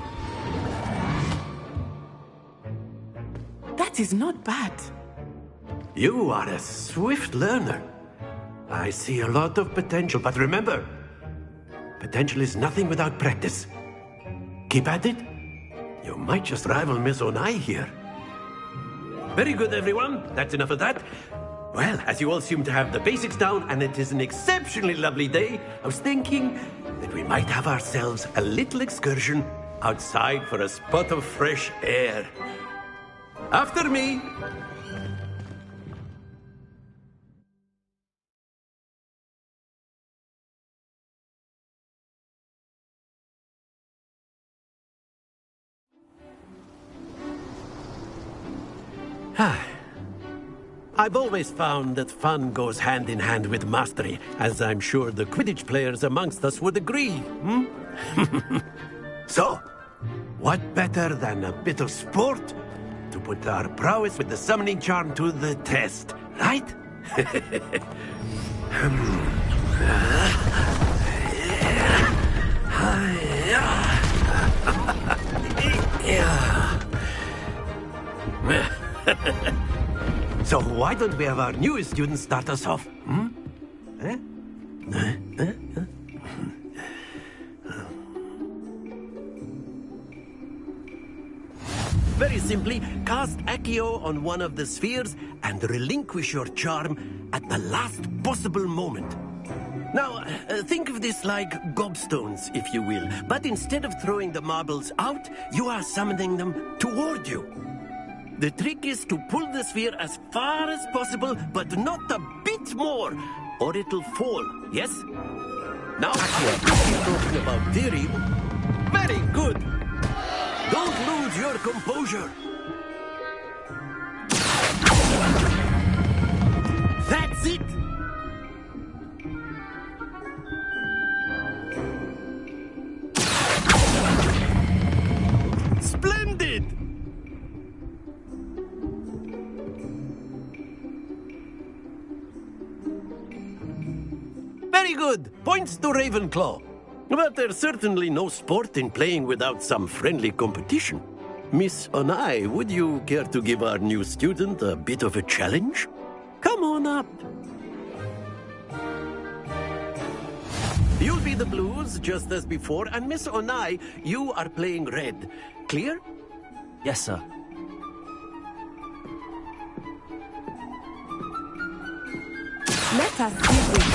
That is not bad. You are a swift learner. I see a lot of potential, but remember, potential is nothing without practice. Keep at it. You might just rival Miss Onai here. Very good, everyone. That's enough of that. Well, as you all seem to have the basics down, and it is an exceptionally lovely day, I was thinking that we might have ourselves a little excursion outside for a spot of fresh air. After me. I've always found that fun goes hand in hand with mastery, as I'm sure the Quidditch players amongst us would agree. So, what better than a bit of sport to put our prowess with the summoning charm to the test, right? So why don't we have our newest student start us off? Very simply, cast Accio on one of the spheres and relinquish your charm at the last possible moment. Now, think of this like gobstones, if you will, but instead of throwing the marbles out, you are summoning them toward you. The trick is to pull the sphere as far as possible, but not a bit more, or it'll fall, yes? Now, I'm talking about theory. Very good! Don't lose your composure. That's it! Splendid! Very good. Points to Ravenclaw. But there's certainly no sport in playing without some friendly competition. Miss Onai, would you care to give our new student a bit of a challenge? Come on up. You'll be the blues, just as before, and Miss Onai, you are playing red. Clear? Yes, sir. Let us see this.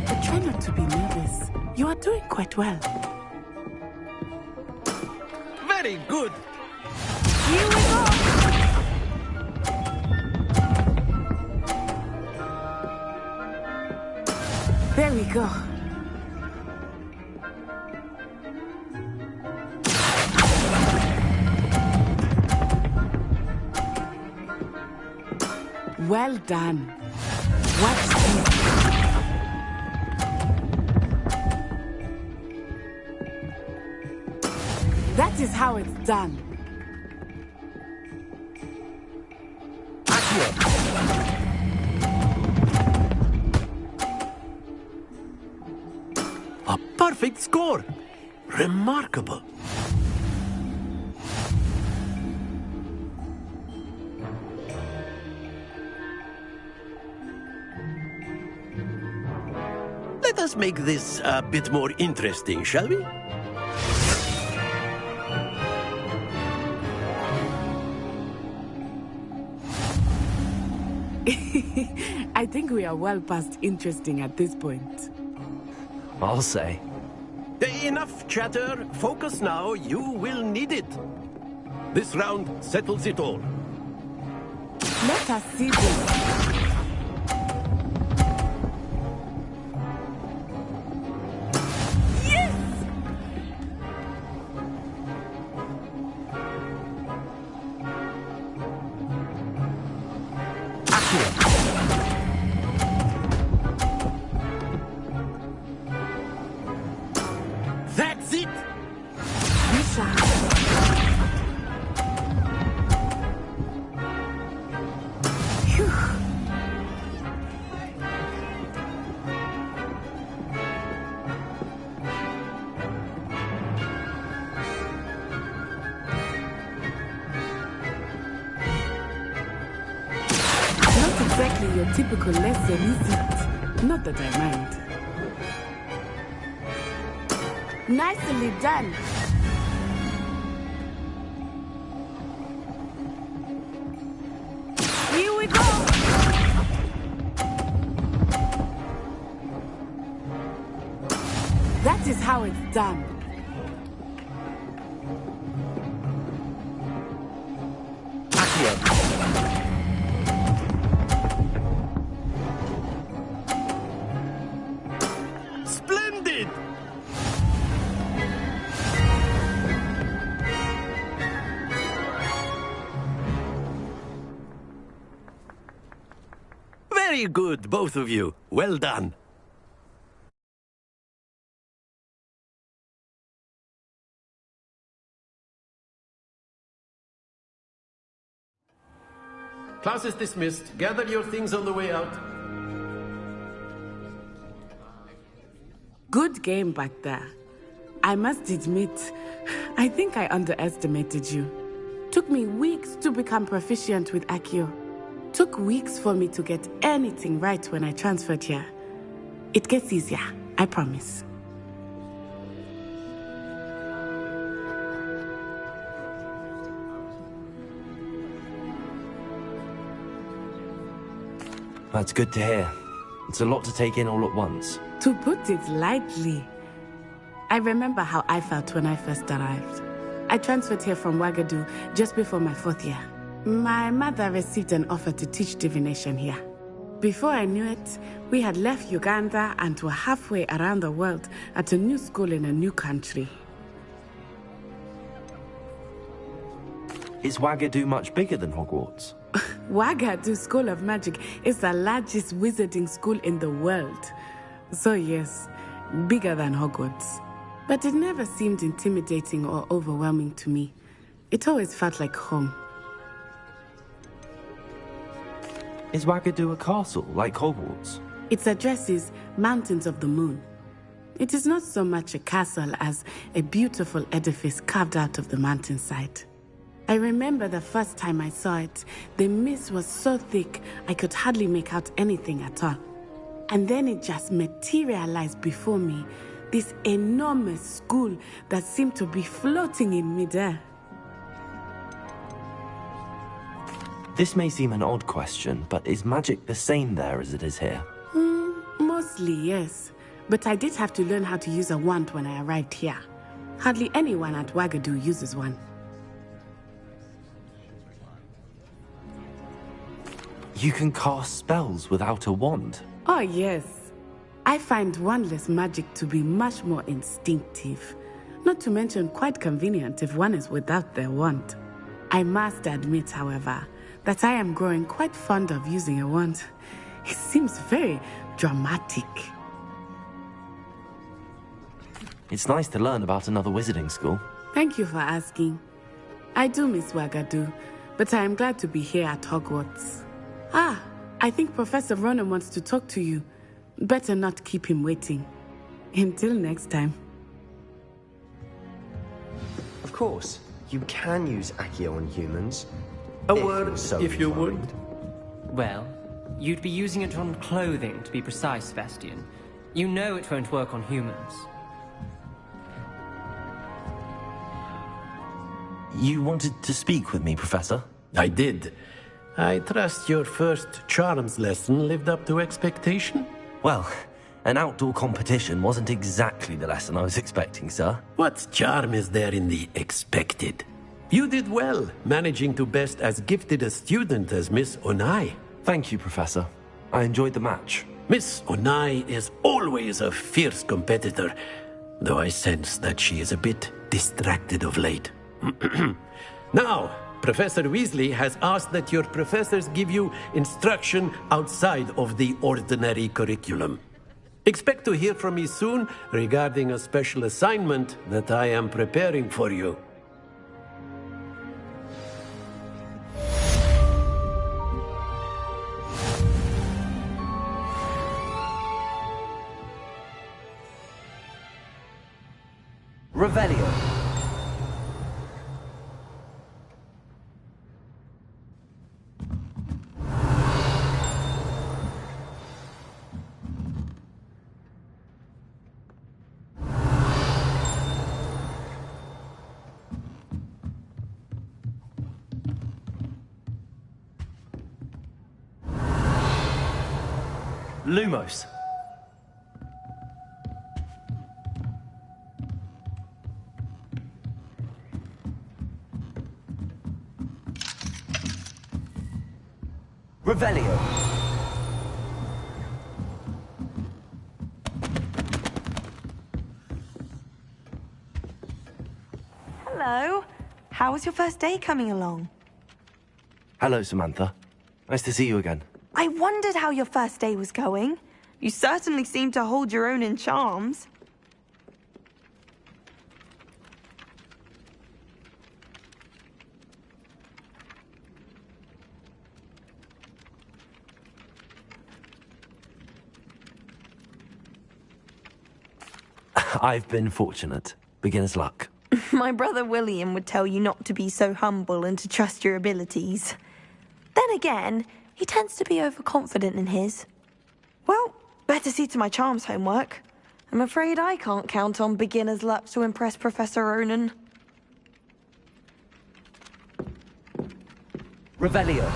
But try not to be nervous. You are doing quite well. Very good. Here we go. There we go. Well done. Watch this. That is how it's done. A perfect score. Remarkable. Let us make this a bit more interesting, shall we? I think we are well past interesting at this point. I'll say. Enough chatter. Focus now. You will need it. This round settles it all. Let us see this. That's it! Not exactly your typical lesson, is it? Not that I mind. Nicely done. Here we go. That is how it's done. Splendid! Very good, both of you. Well done. Class is dismissed. Gather your things on the way out. Good game back there. I must admit, I think I underestimated you. Took me weeks to become proficient with Accio. Took weeks for me to get anything right when I transferred here. It gets easier, I promise. That's good to hear. It's a lot to take in all at once. To put it lightly, I remember how I felt when I first arrived. I transferred here from Wagadu just before my 4th year. My mother received an offer to teach divination here. Before I knew it, we had left Uganda and were halfway around the world at a new school in a new country. Is Wagadu much bigger than Hogwarts? Wagadu School of Magic is the largest wizarding school in the world. So yes, bigger than Hogwarts. But it never seemed intimidating or overwhelming to me. It always felt like home. Is Wagadu a castle, like Hogwarts? Its address is Mountains of the Moon. It is not so much a castle as a beautiful edifice carved out of the mountainside. I remember the first time I saw it, the mist was so thick I could hardly make out anything at all. And then it just materialized before me, this enormous school that seemed to be floating in midair. This may seem an odd question, but is magic the same there as it is here? Mostly, yes. But I did have to learn how to use a wand when I arrived here. Hardly anyone at Wagadu uses one. You can cast spells without a wand? Oh, yes. I find wandless magic to be much more instinctive. Not to mention quite convenient if one is without their wand. I must admit, however, that I am growing quite fond of using a wand. It seems very dramatic. It's nice to learn about another wizarding school. Thank you for asking. I do miss Wagadu, but I am glad to be here at Hogwarts. Ah, I think Professor Ronan wants to talk to you. Better not keep him waiting. Until next time. Of course, you can use Accio on humans. A word, if you would. Well, you'd be using it on clothing, to be precise, Sebastian. You know it won't work on humans. You wanted to speak with me, Professor? I did. I trust your first charms lesson lived up to expectation? Well, an outdoor competition wasn't exactly the lesson I was expecting, sir. What charm is there in the expected? You did well, managing to best as gifted a student as Miss Onai. Thank you, Professor. I enjoyed the match. Miss Onai is always a fierce competitor, though I sense that she is a bit distracted of late. Now, Professor Weasley has asked that your professors give you instruction outside of the ordinary curriculum. Expect to hear from me soon regarding a special assignment that I am preparing for you. Revelio. Lumos. Revelio. Hello. How was your first day coming along? Hello, Samantha. Nice to see you again. I wondered how your first day was going. You certainly seem to hold your own in charms. I've been fortunate. Beginner's luck. My brother William would tell you not to be so humble and to trust your abilities. Then again, he tends to be overconfident in his. Well, better see to my charms homework. I'm afraid I can't count on beginner's luck to impress Professor Ronan. Revelio.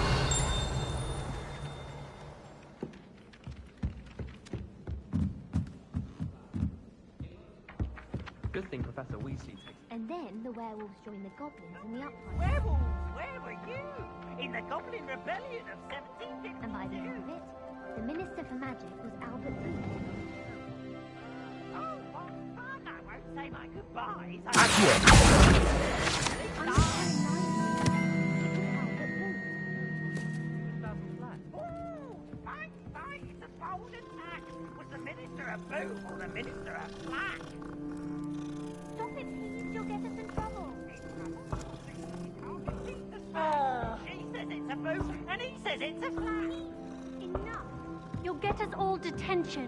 Good thing Professor Weasley takes. And then the werewolves joined the goblins in the uprising. Werewolves, where were you? In the Goblin Rebellion of 1752. And by the end of it, the Minister for Magic was Albert Booth. Oh, what fun! I won't say my goodbyes. It's a bold attack. Was the Minister a Boo or the Minister a Flack? Stop it, please. You'll get us in trouble. She says it's a Boo, and he says it's a Flack. Enough. You'll get us all detention.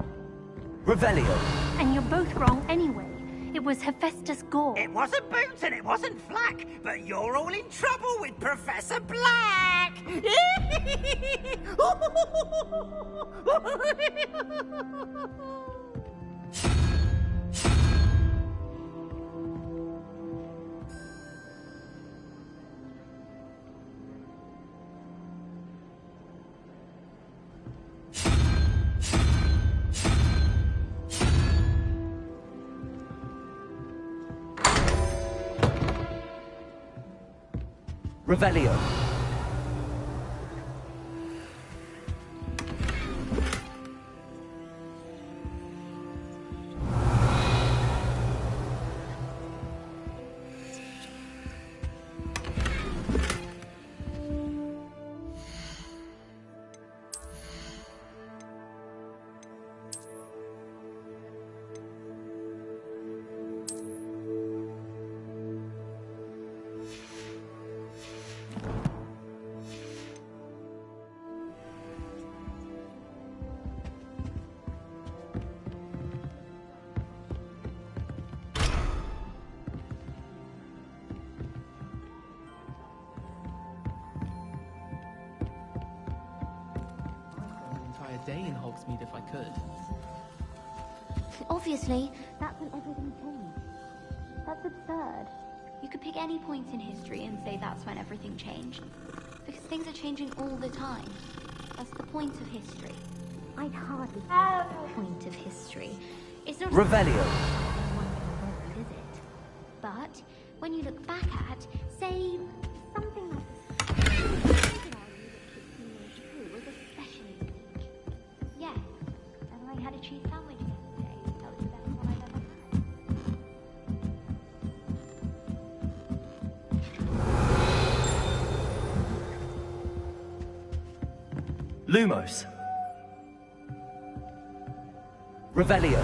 Revelio. And you're both wrong anyway. It was Hephaestus Gore. It wasn't Boots and it wasn't Flack, but you're all in trouble with Professor Black. Revelio. Day in Hogsmeade if I could. Obviously, that's when everything changed. That's absurd. You could pick any point in history and say that's when everything changed. Because things are changing all the time. That's the point of history. I'd hardly have a point of history. It's not Revelio. Is it? But when you look back at, say, something like had a cheese sandwich yesterday. That was the best one I've ever had. Lumos. Revelio.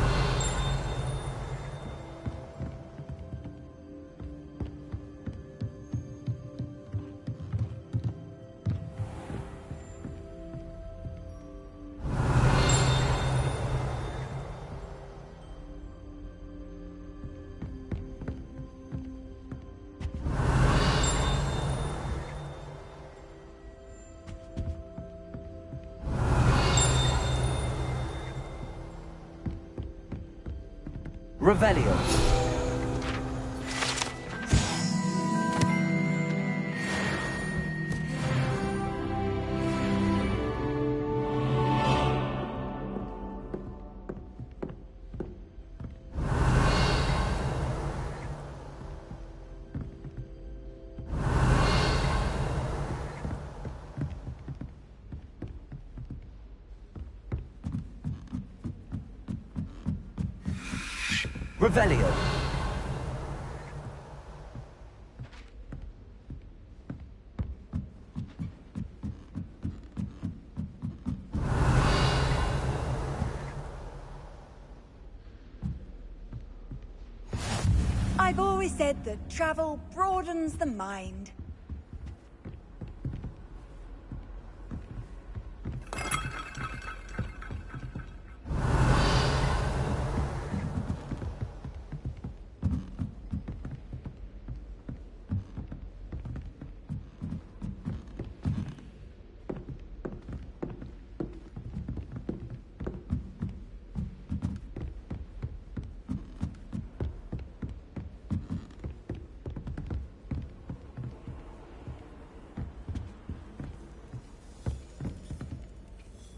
Revelio. Revelio. I've always said that travel broadens the mind.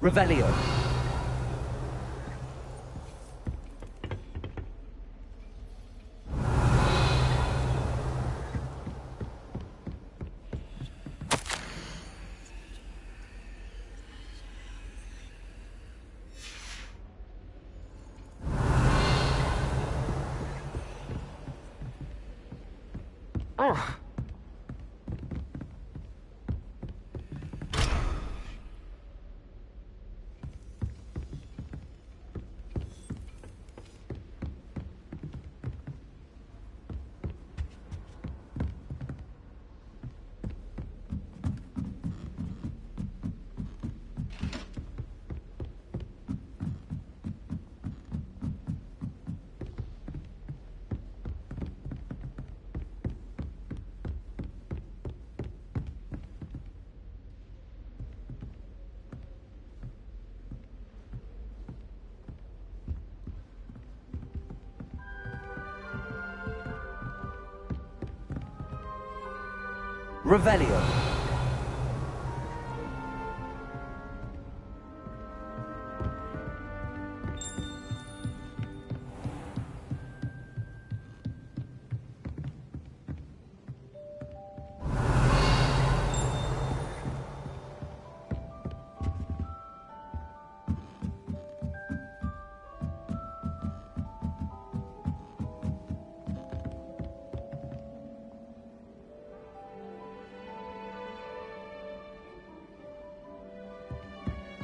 Revelio. Ugh. Revelio.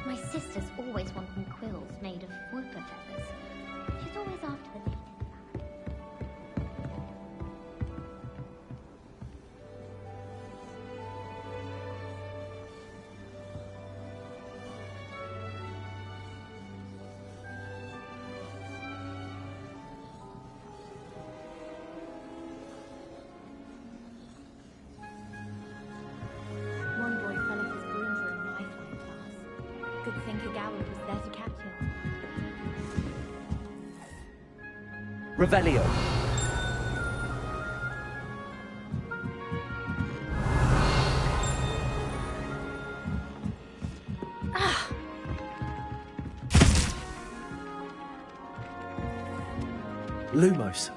My sister's always wanting quills made of whooper feathers. She's always after the latest fad. One boy fell off his broom during my flying class. Good thing Kagawad was there to catch him. Revelio. Lumos.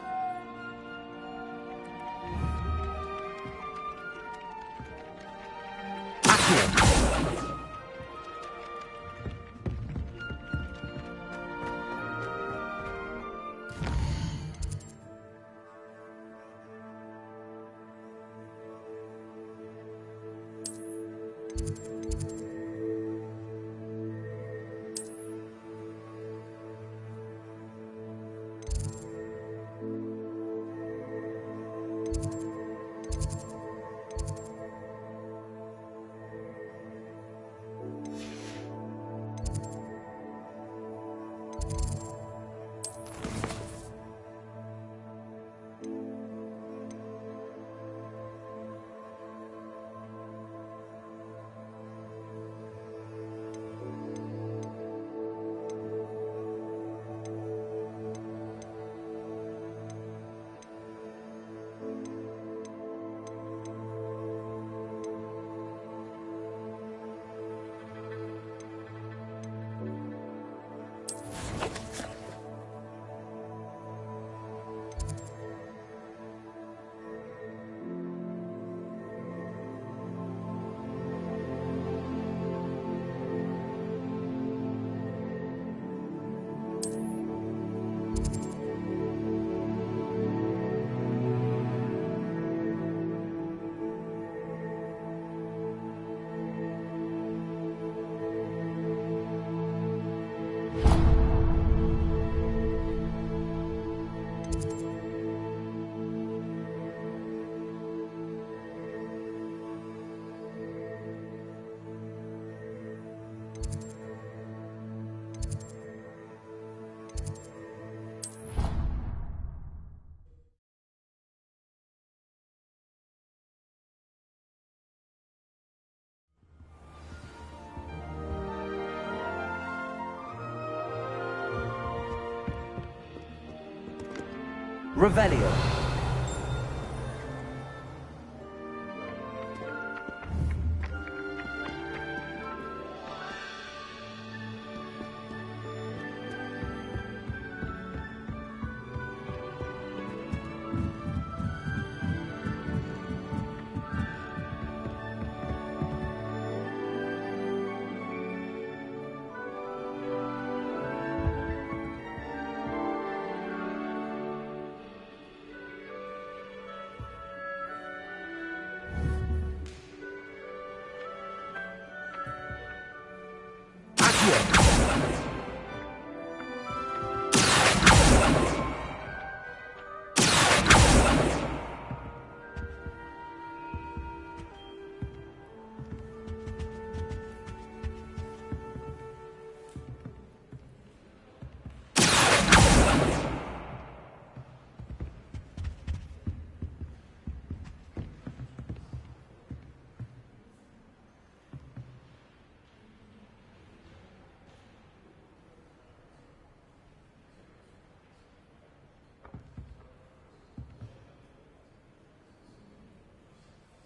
Revelio.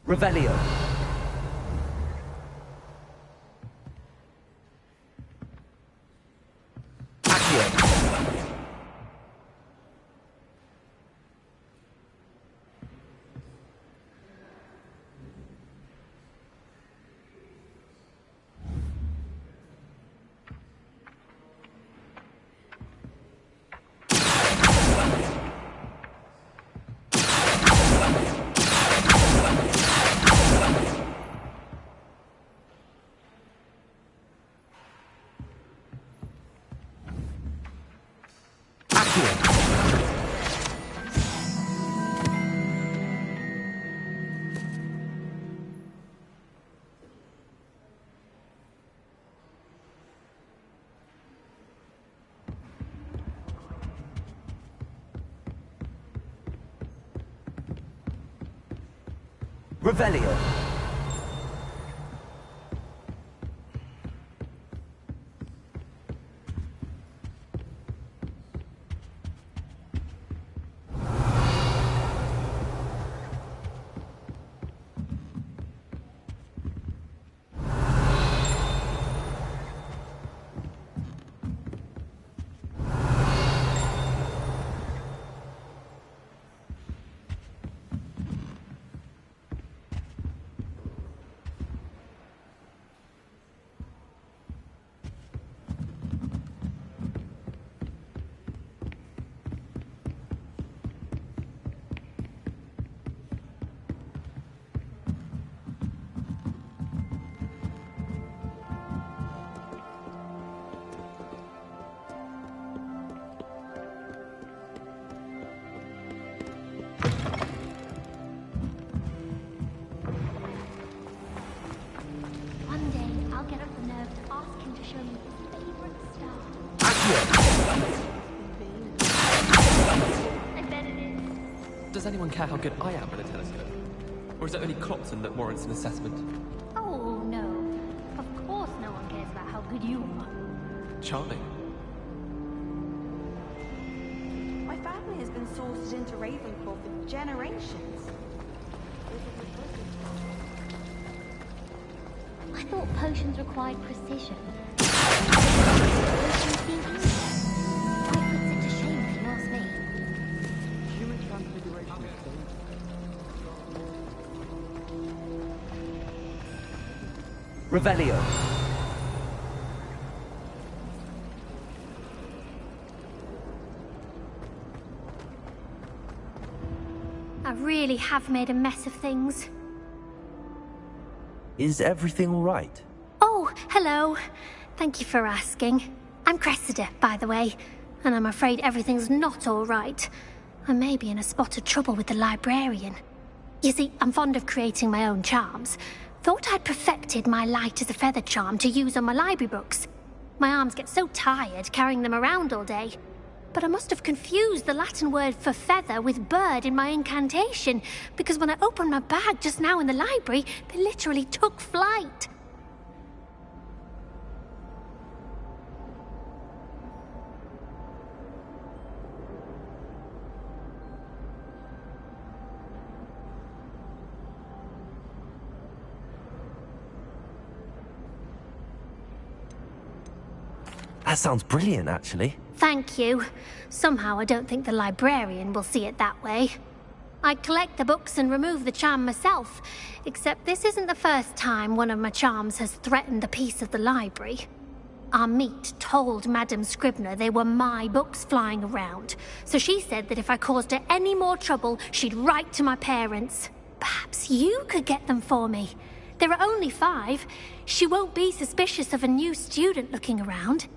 Revelio. Revelio. One day, I'll get up the nerve to ask him to show me his favorite star. I bet it is. Does anyone care how good I am with a telescope? Or is it only Clopton that warrants an assessment? Oh, no. Of course no one cares about how good you are. Charming. My family has been sorted into Ravenclaw for generations. I thought potions required precision. Quite puts it to shame if you ask me. Human transfiguration is dangerous. Revelio. I really have made a mess of things. Is everything all right? Oh, hello. Thank you for asking. I'm Cressida, by the way, and I'm afraid everything's not all right. I may be in a spot of trouble with the librarian. You see, I'm fond of creating my own charms. Thought I'd perfected my light as a feather charm to use on my library books. My arms get so tired carrying them around all day. But I must have confused the Latin word for feather with bird in my incantation, because when I opened my bag just now in the library, they literally took flight. That sounds brilliant, actually. Thank you. Somehow I don't think the librarian will see it that way. I'd collect the books and remove the charm myself, except this isn't the first time one of my charms has threatened the peace of the library. Our meet told Madame Scribner they were my books flying around, so she said that if I caused her any more trouble, she'd write to my parents. Perhaps you could get them for me. There are only 5. She won't be suspicious of a new student looking around.